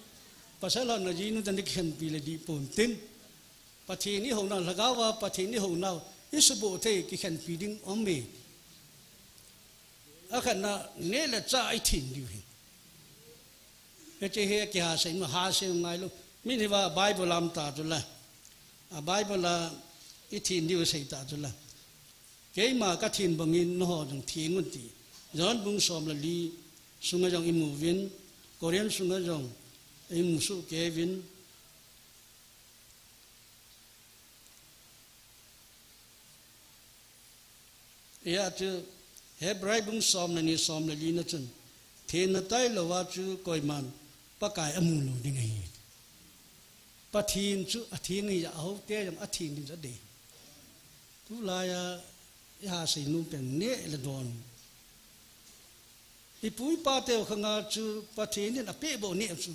pasal na ji nu tan khen pi le di ponten pathi ni ho na lagawa pathi ni ho na isbo the cái khen pi ding om me à khăn na nè là cha ai thìn điều hình cái chế hệ kia hà sinh mà hà sinh ngay luôn mình thì vào Bible làm ta rồi là Bible là cái thìn điều xây ta rồi là cái mà cái thìn bằng in nó rằng thìn một tí rồi bung xóm là đi xuống cái dòng imu viên Korean xuống cái dòng imu su kế viên ya chứ Hebrew bung xóm là ni xóm là đi nó chân thế nó tay là vào chứ coi màn bắt cái amu luôn đi ngay bắt thìn chứ thìn này áo té giống thìn thì rất đẹp tu lại hà sĩ nu bên nè là đòn thì bùi ba tiêu khang ngà chứ bắt thìn nên bể bộ nè chứ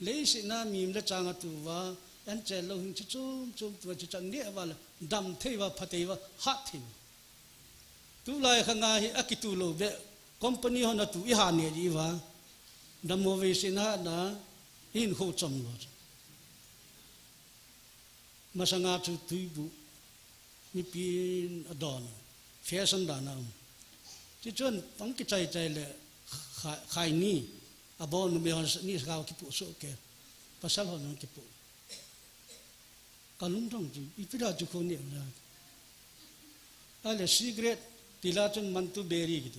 lấy sĩ na mìm là trang tu và anh trẻ lâu hình chung và chỉ trang nè và đầm thế và phát thế và hát thìn tu lại khang ngà hi akitu lo về company họ nó tu i hà nè gì và đầm mô về sĩ na đã in khâu chấm rồi mà sang ngà tu tui bu mi pin adon fashion da na chi chon pang ki chai le khai ni abon no me hon ni ga ki pu so ke pasal hon ki pu kalung dong ji ipira ju ko ni na ale cigarette tila chon man tu beri ki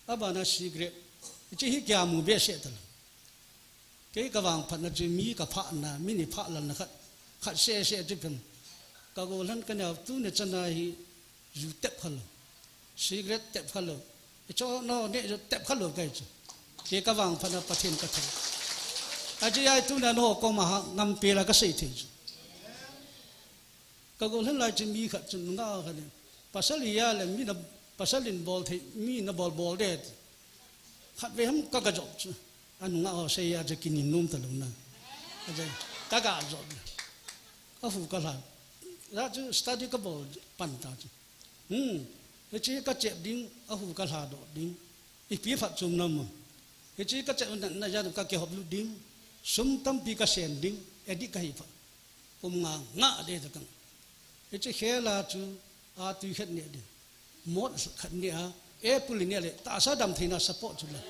abana cigarette chi hi kya mu be se tal ke ka wang phat na ji mi ka pha na mi ni pha lan na khat se ji phen ka go lan ka na tu ne chana hi ju tep khal cigarette tep khal cho no ne tep khal kai chu ke ka wang phana pathin ka thai aji ai tu na no ko ma ngam pe la ka sei thi ka go lan lai chi mi khat chu nga kha ne pasaliya le mi na pasalin bol thi mi na bol de khat ve ham ka ka jo chu anu nga ho sei ya je kin num ta lu na aji ka ga jo a fu ka la ra chứ study cái bộ pan ta chứ cái chỉ cái chép đinh ở khu cái hà độ đinh ít biết phát chung năm mà cái chỉ cái chép là ra được cái kế hoạch lúc đinh sum tâm bị cái sen đinh edit cái gì vậy ngã đây thôi cái chỉ khéo là chứ tùy khát nhẹ đi một khát nhẹ April nhẹ lại ta sao đam thì na support chứ là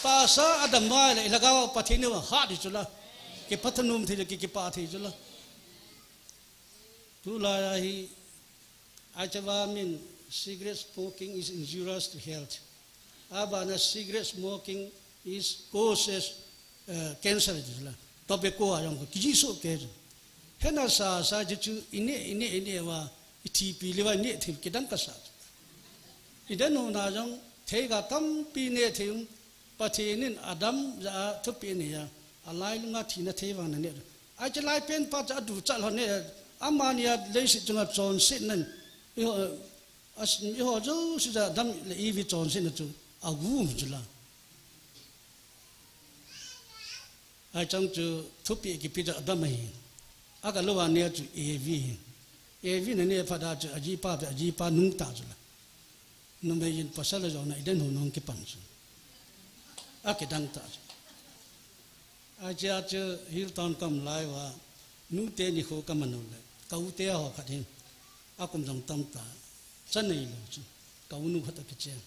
ta sao Adam mai lại là cái phát thiên mà hard chứ là cái phát thanh thì cái pa thì chứ là tu la hi achawa min cigarette smoking is injurious to health abana cigarette smoking is causes cancer jula tobacco ayong ki so ke hena sa ju ine wa TP lewa ne thim kidan ka sa idan no na jong thega tam pi ne thim pathinin adam za thupi ne ya alai lunga thina thewang ne achalai pen pa cha du chal hone amania lấy sự chúng ta chọn xin nên họ chú sự ra đâm lấy ý vì chọn xin là chú gu một chút là ai trong chú thúc bị cái bây đâm này cái lúc anh ấy chú AV này phát ra chú aji pa nung ta chú là nung bây giờ pasal là này đến hồi nung cái pan chú cái đăng ta chú chú Hilton cầm lại và nung tên đi khô cầm mình lại cậu té họ khát hin, cũng giống tâm ta, chân này luôn chứ, cậu nu khát cái chuyện,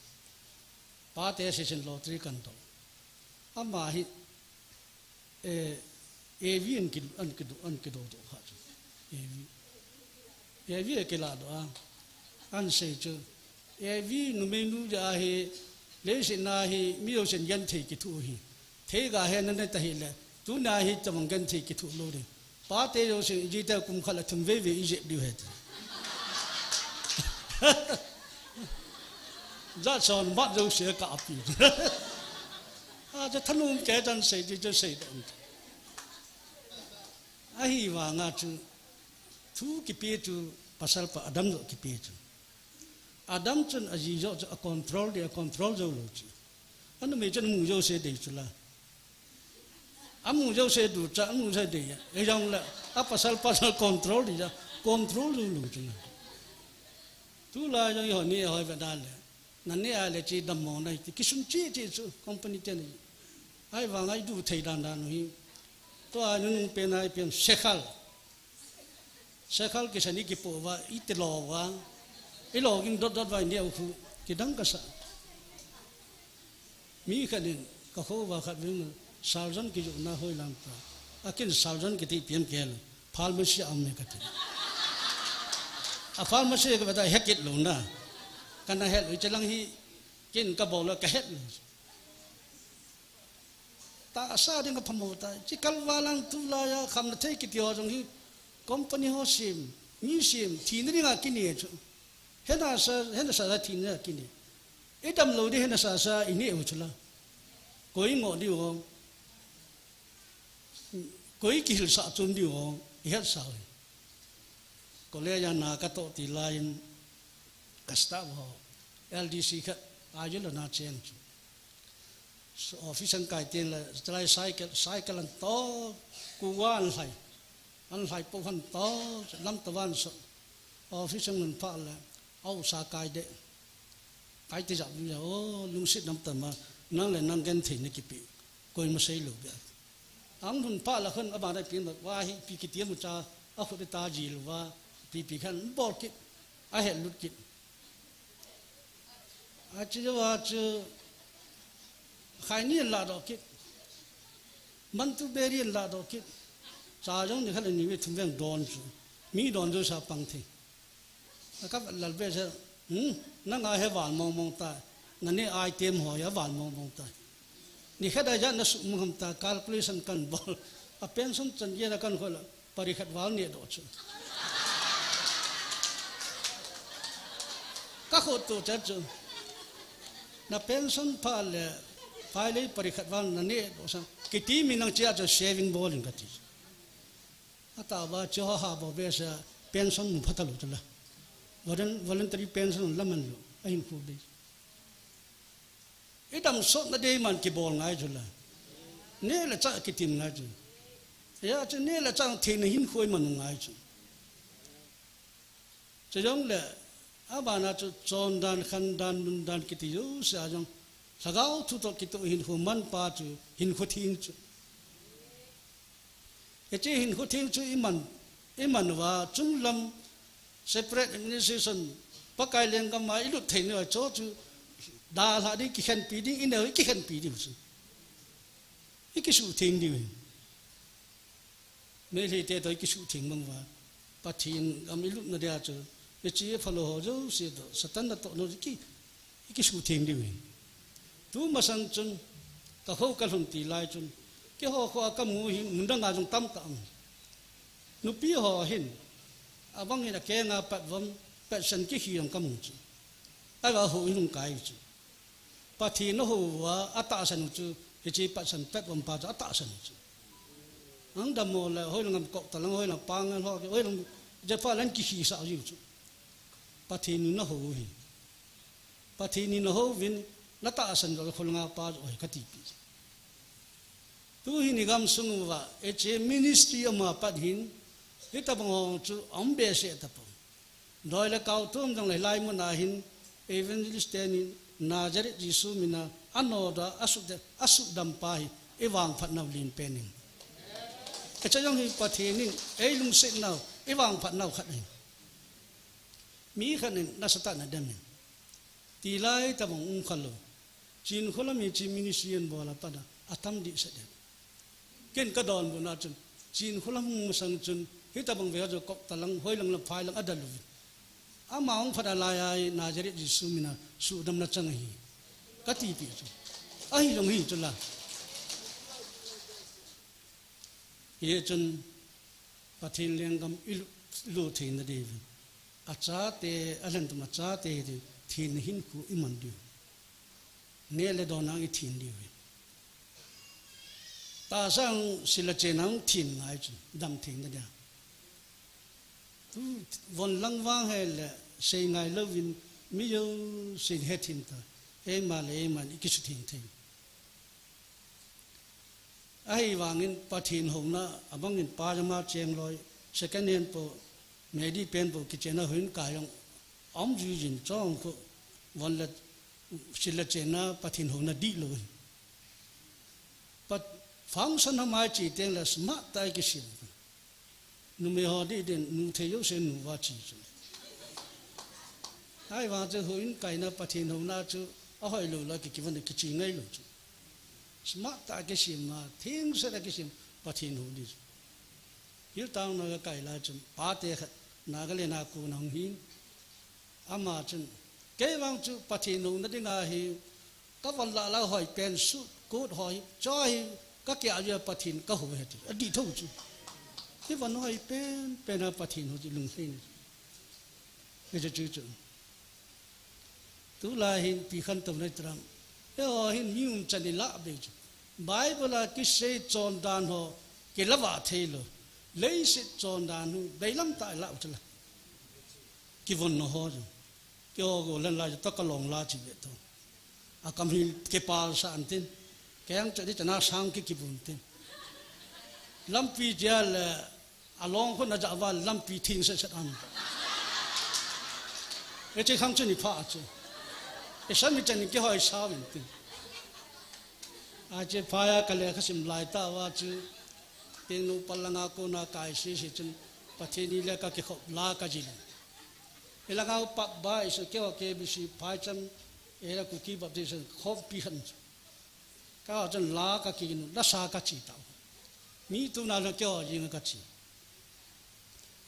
ba té sẽ sinh lottery cần đó, mà hi, AV ăn cái đồ khát, AV cái là đó, ăn say chứ, AV nu menu ra hi, lấy sinh na hi, miêu sinh nhân thì cái thu hi, thế cả he nên ta hi là, tu na hi chồng nhân thì cái thu lô đi. Ba tế rồi sự gì ta cũng khai là thằng về ý dẹp điều hết, ra son bắt rồi sẽ cả pi, cho thân luôn cái chân xây thì cho xây được, ai vào ngã chú, thu cái bia chú, pasal pa Adam rồi cái bia chú, Adam chân ở gì rồi control rồi chú, anh mấy chân mùng rồi sẽ để chú là amu jau se du cha amu se de ya jong la pasal control đi ra control lu chu tu la jong ho ni ho va dal nan ne a le chi dam mo nai ki sum chi chu company te ni ai wa ngai du thei dan dan hi to a nu pe nai pe sekhal ki sani ki po wa it lo wa i lo king dot va ne khu ki dang ka sa mi khanin ka kho wa khat ving sarjan ki ju na hoi lam pa akin sarjan ki ti pian kel pharmacy am me ka ti a pharmacy ka bata hekit lo na kana het lu chalang hi kin ka bol ka het ta sa ding ka phamota chi kalwalang tu la ya kham na thei ki tyo jong hi company ho sim ni sim thi ni nga kini chu hena sa thi ni kini edam lo di hena sa ini u chula koi ngo di wo koi ki hil sa chun di wo het sa ko le ya na ka to ti lain kasta wo LDC ka ajul na chen chu so office an kai ten la trai cycle an to ku wan lai an lai po han to lam tawan so office an pa la au sa kai de kai ti ja ni o lung sit nam ta ma nang le nang gen thi ni ki pi koi ma sei lu bia ang hun pa la khan aba dai pin wa hi pi ki ti mu cha a khu de ta ji lu wa pi khan bol ki a he lut ki a chi wa chu khai ni la do ki man tu be ri la do ki cha jong ni khan ni we thum veng don chu mi don jo sa pang thi ka lal be sa na nga he wal mong mong ta na ni ai tem ho ya wal mong mong ta ni khada ja na su mong ta calculation kan bol a pension chan ye na kan khol parikhat wal ni do chu ka kho to cha chu na pension pa le file parikhat wal na ni do sang kiti minang chia cho saving bol in ka ti ata ba cho ha bo be sa pension mu phatalu tala voluntary pension laman lo ain fu de idam so na de man ki bol ngai jula ne la cha ki tim ngai ju ya che ne la cha the ne hin khoi man ngai ju che jong le abana chu chon dan khan dan nun dan ki ti yu sa jong sagao thu to ki to hin khu man pa chu hin khu thing chu e che hin khu thing chu iman wa chung lam separate administration pakai leng kam mai lu thein wa cho chu da la di ki khan pi ding in ki khan pi di su ki su thing di me le te to ki su thing mang wa pathin am lu na dia chu e chi phalo ho jo se do satan na to no ki su thing di tu ma sang chun ka ho ka lung ti lai chun ki ho kho ka mu hin mun da nga jong tam tam nu pi ho hin abang ina ke nga pat vom pat san ki hi ang kamu chu ai wa ho in kai chu pathi no ho wa ata san chu chi pat san pat vom pa ata san chu ang da mo la hoi lang ko ta lang hoi lang pang ho hoi lang je fa lan ki hi sa yu chu pathi ni no ho hi pathi ni no ho vin la ta san jo khol nga pa oi ka ti pi tu hi ni gam sung wa e che ministry ma pat hin ita bang chu ambe se tapo doi la kau tum jang lai mu na hin evangelist ten Nazaret Jisu mina anoda asu dam pai ewang phat naw lin pening ka chayong hi pathini ei lung se naw ewang phat naw khat ni mi khanin na sata na dam ti lai ta bang ung khalo chin khola mi chi ministry bola pada atam di se de ken ka don bu na chun chin khola mu sang chun hita bang veo jo kok talang hoi lang lam phai lang adalu amaung phada la ya Nazaret Jisu mina su dam na chang hi ka ti pi chu ai long hi chu la ye chun pathin leng gam lu thin na de acha te alan tu ma cha te thin hin ku iman du ne le do na i thin di ta sang sila chenang thin ngai chu dam thin na da von lang wang hel sei ngai lovin mi yo sin hetin ta e man ikisu thing thing ai wangin pathin hongna abangin pajama cheng loi second hand po medi pen po kichena huin kayong om ju jin chong ko von la sila chena pathin hongna di loi pat function hamai chi teng la smart tai ki sim nu me ho di den nu the yo se nu wa chi chu ai vào cho huấn cái na bắt thiên hồng na chú ở hỏi lù là cái vấn đề cái chuyện ngay lù chú smart ta cái gì mà thiên sẽ là cái gì bắt thiên hồng đi hiểu tao nó cái là chú ba tê na cái lên na cô nông hiến ama chú cái vang chú bắt thiên hồng nó đi ngay hi các vấn là hỏi pen su cốt hỏi cho hi các kiểu như bắt thiên các hồ hết đi thôi chú cái vấn hỏi pen là bắt thiên hồng chỉ lùng lên cái chú chú tu la hin pi khan tom nei tram e ho hin mium chani la be chu bible la ki se chon dan ho ke lawa thelo lei se chon dan hu beilam ta la chla ki von no ho ke ho go lan la ta ka long la chi be to a kam hin ke pal sa an tin ke ang chadi chana sang ki bun tin lam pi jal along ko na ja wa lam pi thing se sat an e che khang chu ni pha chu cái sáng mình chân cái hỏi sao mình tin, chỉ phải cái lẽ cái sim lại ta và chứ, tiếng nu palanga cô na cái gì chân, bắt thế này là cái khóc lá cái gì, cái là cái bắp bài sự kéo cái bị sự phải chân, cái là cookie bắp thế chân khóc bị hận, cái chân lá cái gì nu lá sa cái gì tao, mi tu na nó kéo gì cái gì,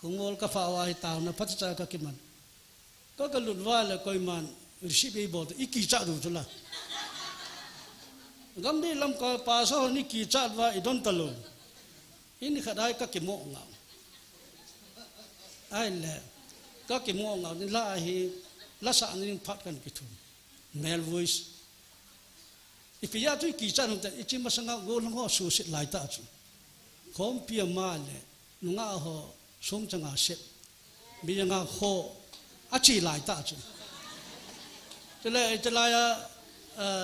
không muốn cái phao ai tao nó phát ra cái mình, có cái luật va là coi mình ship ấy bỏ ít kỳ chặt đủ là gam đi làm cái pa sao ni kỳ chặt và ít đón talo ini khát ai các cái mộ ngạo ai là các cái mộ ngạo ni la hi la sa ni phát kan cái thun male voice ipia tu kỳ chặt không ít chỉ mà sang ngạo gồm họ số sit lại ta chứ không pia mà lệ nunga họ sống chẳng ngạo sit bây giờ ngạo họ chỉ lại ta chứ cho lại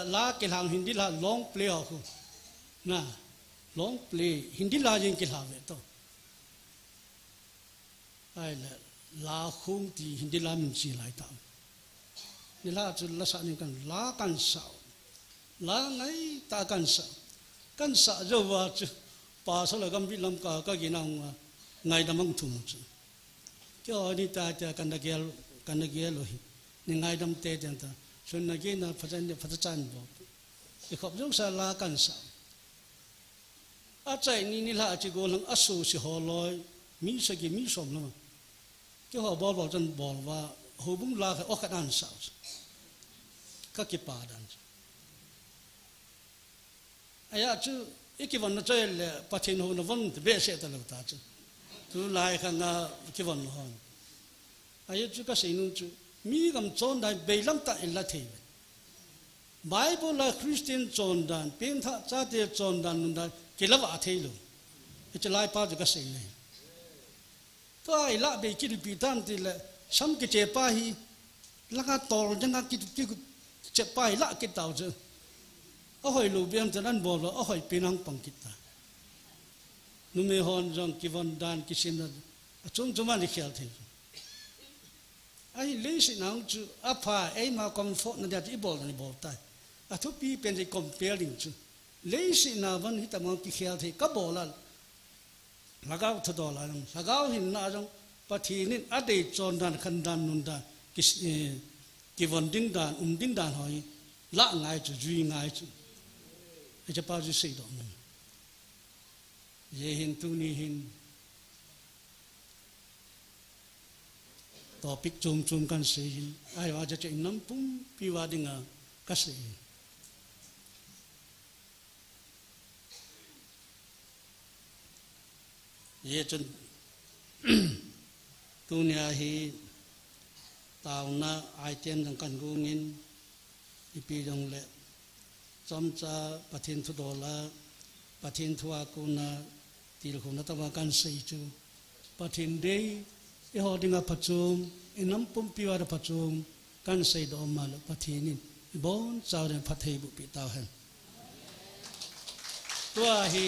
lá cái hàng Hindi là long play à không, na long play Hindi là những cái hàng vậy thôi, ai là lá không thì Hindi là mình chỉ lại tao,นี่là cho lá sao những cái lá can sao, lá ngay ta can sao rồi vào chứ, pa sao là cái làm cái gì nào ngay đâm mang thùng chứ, cái ở đây ta can cái rồi, ngay đâm tê chẳng ta. Xuân này kia là phát triển bộ, thì học giống sao là cần sao, ở đây ni là chỉ có những số sự họ lôi, mi sẽ cái mi sòng lắm, cái họ bỏ chân bỏ và họ bung là cái ốc ăn sao, các cái bà đàn, ai chứ, cái vấn đề là phát triển họ nó vẫn bé sẽ tới lâu ta chứ, tu lại khang cái vấn đề ai chứ cái gì nữa chứ mi cầm chọn đại bề lắm tại là thế, Bible là Christian chọn đàn, bên thà cha tiệt chọn đàn đàn cái là vả thế luôn, cái lại bao giờ cái gì này, tôi là bị cái bị tan thì là sắm cái chế pa hi, là cái tàu chẳng cái chế pa là cái tàu chứ, ở hồi lù biếng cho nên bỏ là ở hồi bên hàng bằng kita, nu me hòn rằng cái vấn đàn cái xin là chúng mà đi khéo thế. Ai lấy sự nào chứ apa ai mà comfort nó đã đi bỏ này bỏ tay, thu pi bên đây comparing chứ lấy sự nào vẫn hít tạm cái khéo thì các bỏ là gạo thô đỏ là gạo hình nào trong bắt thì nên ở đây chọn đàn khăn đàn nôn đàn cái vấn đinh đàn hỏi lạ ngài chứ duy ngài chứ cái cho bao nhiêu sự đó mình về hình tu ni hình topic chung kan sei ai wa cha nam pum pi wa dinga ka sei ye chun tu nya hi tao na ai ten jang kan gu ngin ipi jong le chom cha pathin thu do la pathin thua ku na til khu na ta wa kan sei chu pathin dei i ho dinga pachum inam pum piwa da pachum kan sei do mal pathinin bon chau den phathei bu pi taw han tua hi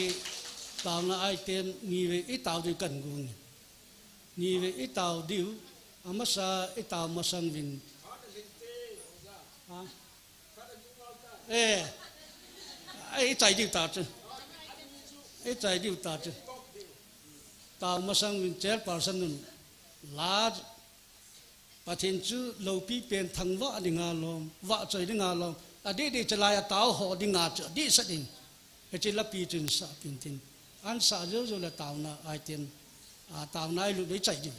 taw na ai ten ni ve i taw di kan gung ni ve i taw diu amasa i taw masang vin ai chai diu ta chu ai chai diu ta chu taw masang vin chair person nun large ประเทศจูเราปีเป็นทั้งว่าดิ่งาลมว่าใจดิ่งาลมอดีตจะลายตาหัวดิ่งาจะดีสักดิ่งเฮจิลปีจุนสักพินทินอันสาเจอละตาวนาไอเทนตาวนายลุได้ใจอยู่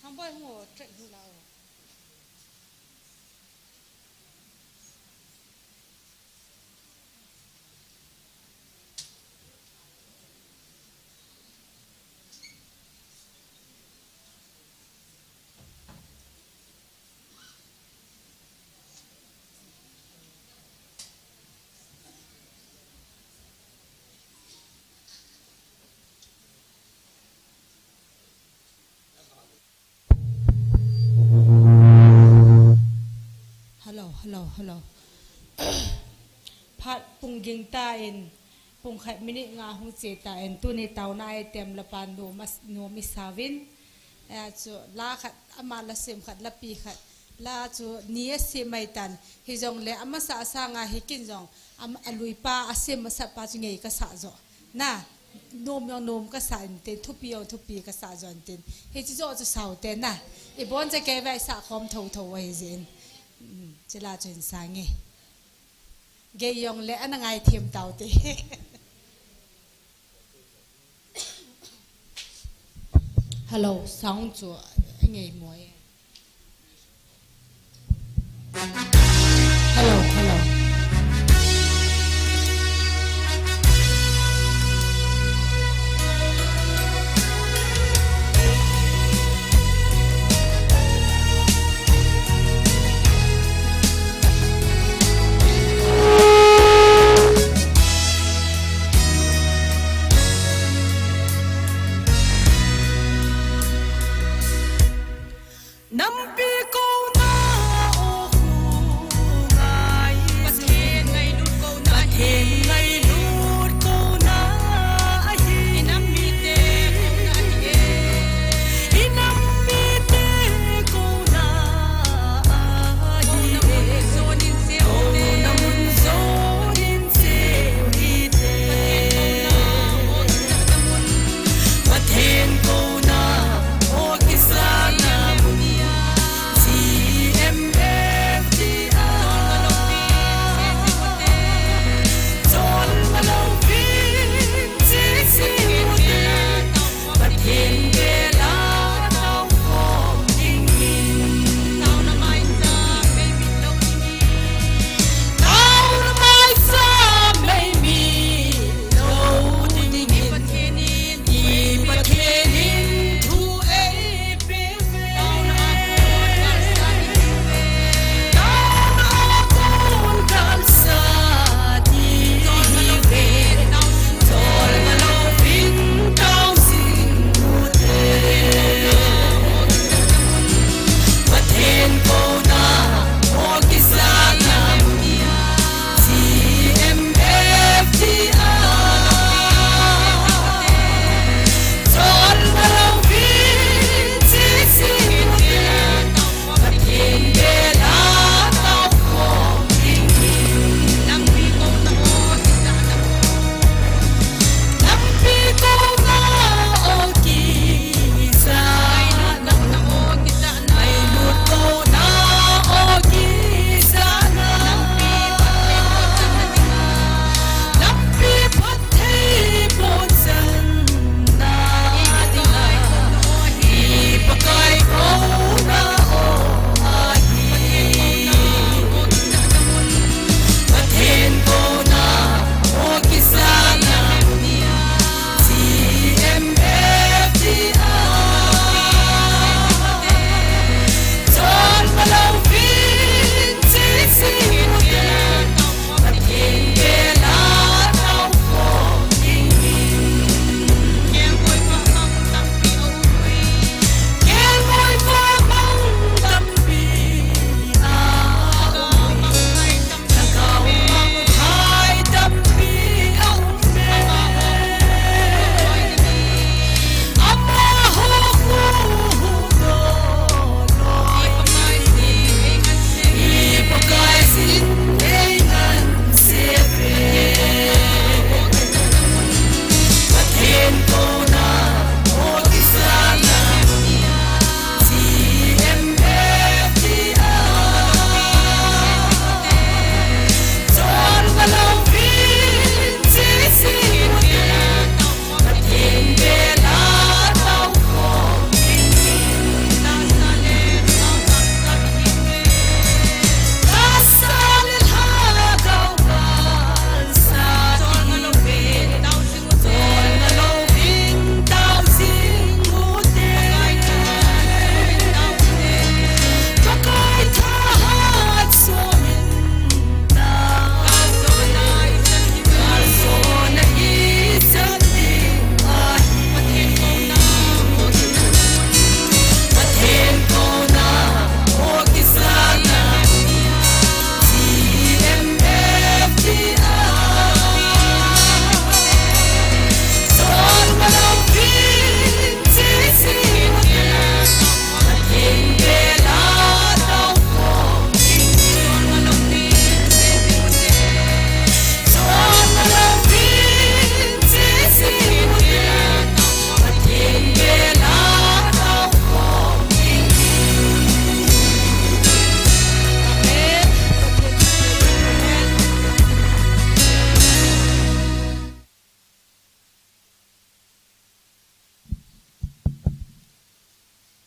ทำบ่อยหัวเจ็บหัวเราฮัลโหลพัดปุ่งยิงตาเอ็นปุ่งไข่มินิงาหงเจตาเอ็นตัวในเตาหน้าเต็มละปานโนมิสาวินจูลาขัดอามาละเซมขัดละปีขัดลาจูนี้เสียไม่ตันฮิจงเล่อามาสาสางาฮิกินจงอามาลุยป้าอาเซมมาสับป้าจุงเงยก็สาจน่ะโนมยังโนมก็สาเต็นทุบปีก็สาจอนเต็นฮิจิโจจะสาวเต็นน่ะอีบอนจะแก้ไว้สาคอมโถไว้เจนจะลาจนสางเงยเกยยองเละอันไงเทียมเตาตีฮัลโหลสองจัวไงมวยฮัลโหล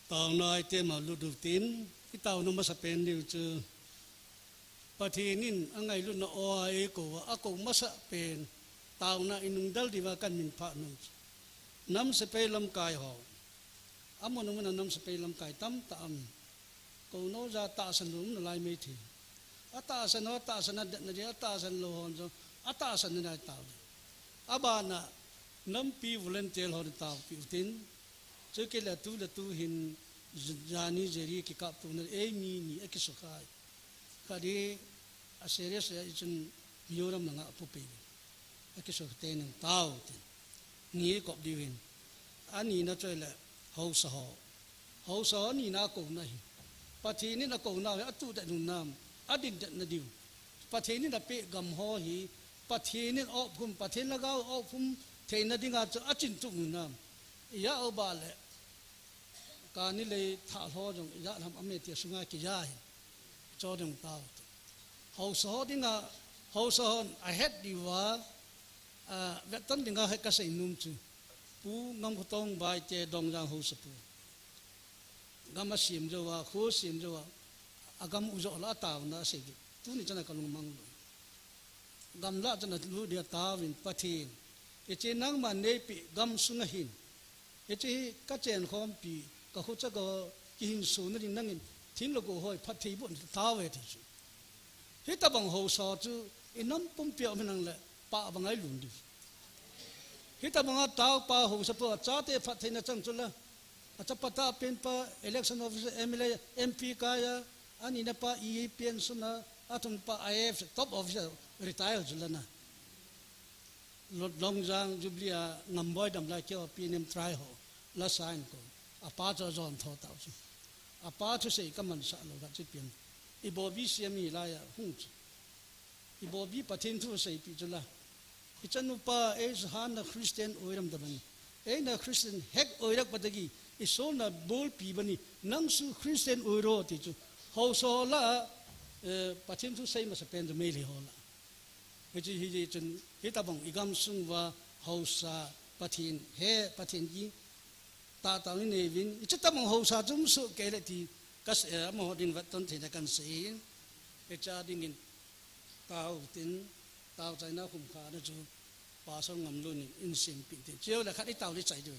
tàu nói tên mà lụt đầu tín cái tàu nó mà sắp bền điều chứ bà thì nín anh ngày lúc nó oi cổ mà sắp bền tàu na inung dal di wakan min pa nung nam sepe lam kai ho amo nung na nam sepe lam kai tam tam ko no za ta san nung na lai me thi ata san na na je ata san lo hon so ata san na taw abana nam pi volunteer ho taw pi tin che ke la tu hin jani jeri ki kap tu na e mi ni e ki so khai khadi a serious ya ichun yoram na nga pu pe cái số tiền năng tao nghĩ cọp đi về anh nhìn nó chơi là hậu sở nhìn nó cổ này phát hiện nó cổ nào ở tu tại nông nam ở đình trận là điều phát hiện nó bị gầm ho hi phát hiện nó ốp phum phát hiện nó gạo ốp phum thế nó đi ngã cho ở trên tu nông nam ya ở bà lệ cả ní lấy thả ho trong ya làm âm tiệt sung cái ya cho đồng tao hậu sở đi ngã hậu sở I had đi vào vẹt tân tiếng hay cái gì nung chứ, pu ngâm khô tông bài chè dong giang hồ sập pu, gam xiêm cho wa, khô xiêm cho wa, agam uzo la tao na sẽ gì, tu ni chân là con mang rồi, gam la chân là lu dia tao vin pathin, cái chuyện nang mà nei pi gam sung hin, cái chuyện các chuyện khom pi, các khu chắc có hình số nó đi nang in, thiên lo go hoi pathi bọn tao về thì chứ, hết ta bằng hồ sơ chứ, inam pum piao mình năng lệ. Pa bangai lundi. Kita mga tao pa ho sa po chate fatay na chang chula. At pata pen pa election officer MLA MP kaya ani na pa EPN suna atong pa IF top officer retire chula na. Long jang jublia ngamboy dam la kyo PNM try ho la sign ko. Apa cho zon tho tao chu. Apa cho sei kaman sa lo ga chi pen. Ibo bi siami la ya hung. Ibo bi patin thu sei pi chula. Ichanupa is hana Christian oiram dabani. Na Christian hek oirak patagi iso na bol pi bani nangsu Christian oiro ti chu. Hauso la patin thu sei mas pen meli hola. Ichi hi chun hitabang igam sungwa hausa patin he patin ji ta ta ni nevin ichatabang hausa chum su kele ti kas mo din vaton thi na kan sein echa dingin tao tin tao chạy nó khủng khá nó chú bà xong ngầm luôn in sinh bị thế chiếu là khách đi tàu đi chạy được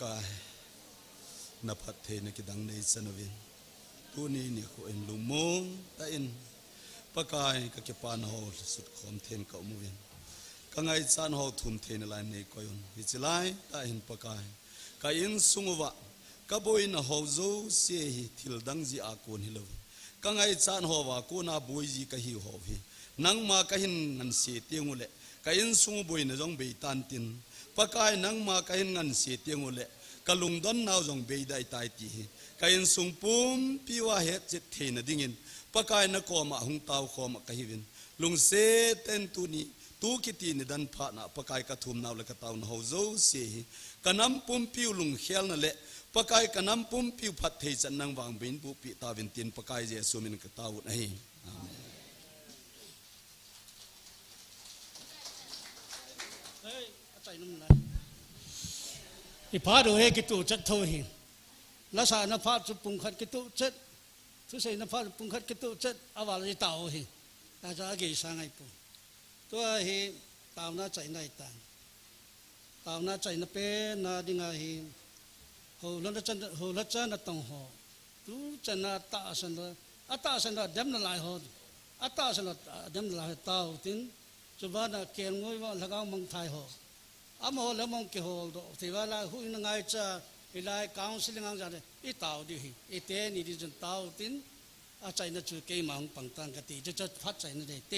กายนับพัดเทนกิดังในสนวินตัวนี้เนี่ยเขาเอ็นลุงมงแต่เอ็นปากายก็เก็บปานหอสุดขอมเทนเก่ามือวินก็ไงจานหอทุ่มเทนอะไรในก้อยฮิจิไลแต่เห็นปากายก็อินสุงวะก็บอยน่ะหอโจเสียหิทิลดังจีอากูนฮิลวิก็ไงจานหอว่ากูน่าบอยจีก็หิวหอวินังมาก็เห็นงันเสียเตียงอุเล่ก็อินสุงบอยน่ะจงเบยตันตินปากายนังมาก็เห็นงันเสียเตียงอุเล่ก็ลุงดอนน่าจงเบยได้ตายตีก็อินสุงปุ่มพิวาเหตุเจ็ดเทนดิ่งินปากายนักขอมาหงเต้าขอมาก็หิวินลุงเสเต็นตุนี้ตูกิตีนดันพานะปากายกระทุมนาวและกระเต้าหาวโจเสียกันน้ำปุ่มพิวลุงเขียนนั่นแหละปากายกันน้ำปุ่มพิวพัดเทจันนังวางบินปุปิตาวินตินปากายเจสุมินกระเต้าในอีพาดูเฮกิตุจัดโทหิลักษณะพาจุปุงขัดกิตุจัดทุเสนพาจุปุงขัดกิตุจัดอาวาลิตาโอหิอาจจะอากิสังไงปูตัวเฮตาวน่าใจในตันตาวน่าใจน่ะเป็นน่าดิ่งไงหูลันจันหูลันจันน่ะต้องหูตูจันน่ะตาสันน่ะอัตตาสันน่ะเดมน่ะลายหูอัตตาสันน่ะเดมน่ะลายตาวตินจุบาน่ะเกียงงวยว่าละก้าวมังไทยหูอาโมละมงเกี่ยวดอกที่ว่าละหูนังไงจะอีไลกาวสิลิงังจันอีตาวดิอีเตนี่ดิจันตาวตินอาใจน่ะจุเกยมังปังตังกติจะพัดใจน่ะเดเต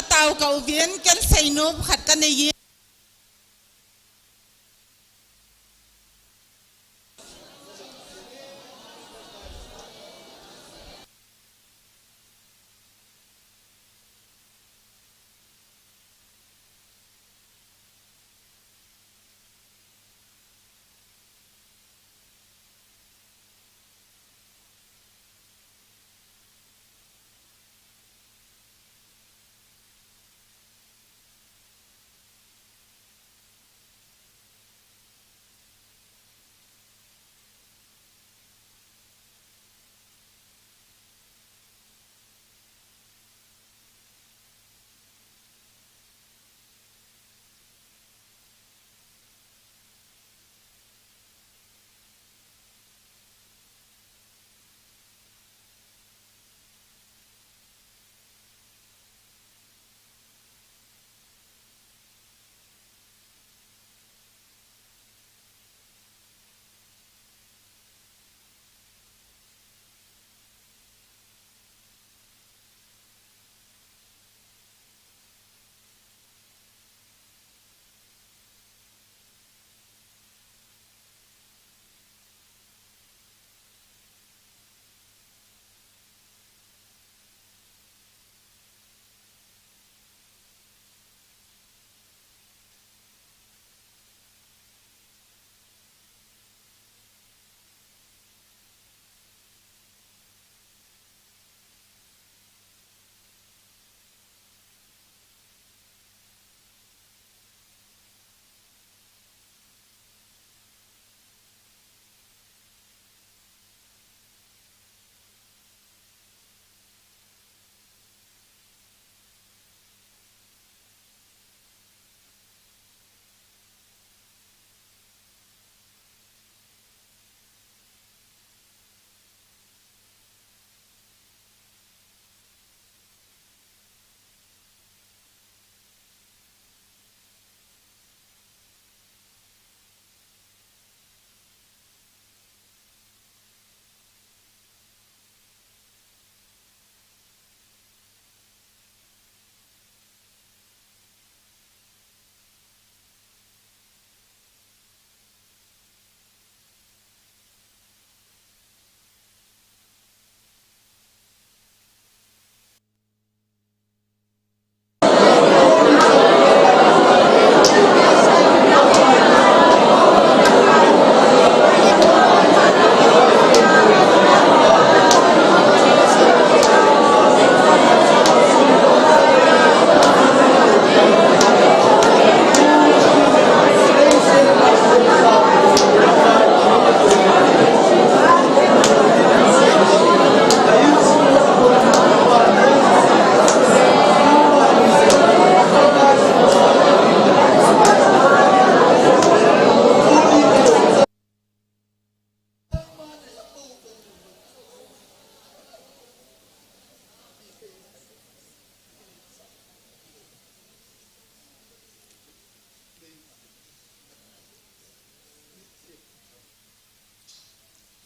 เตาเก่าเวียนกันใส่นบขัดกันในยี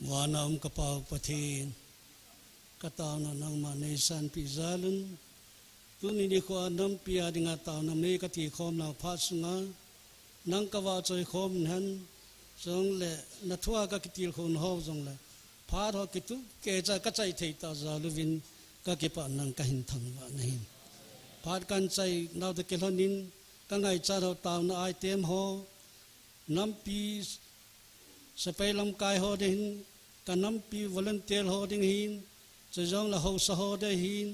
wana kapau pathin katau na nang manesan pizalun tuni ni ko nam pia dinga tau nam ne ka ti khom na phasunga nang kawa choi khom han song le na thua ka kitil khon ho jong le phar ho kitu ke cha ka chai thei ta zaluvin ka ke pa nang ka hin thang wa nahin phar kan chai nau de ke lonin ka ngai cha ro tau na ai tem ho nam pi sapai lam kai ho de hin ka nam pi volunteer ho ding hin che jong la ho sa ho de hin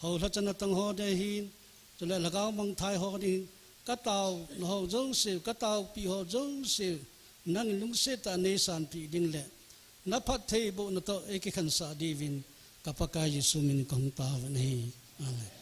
ho la chan tang ho de hin che le lagao mang thai ho ding ka tau ho jong se ka tau pi ho jong se nang lung se ta ne san pi ding le na phat thei bo na to ek khan sa divin kapakai yesu min kong ta wa nei amen.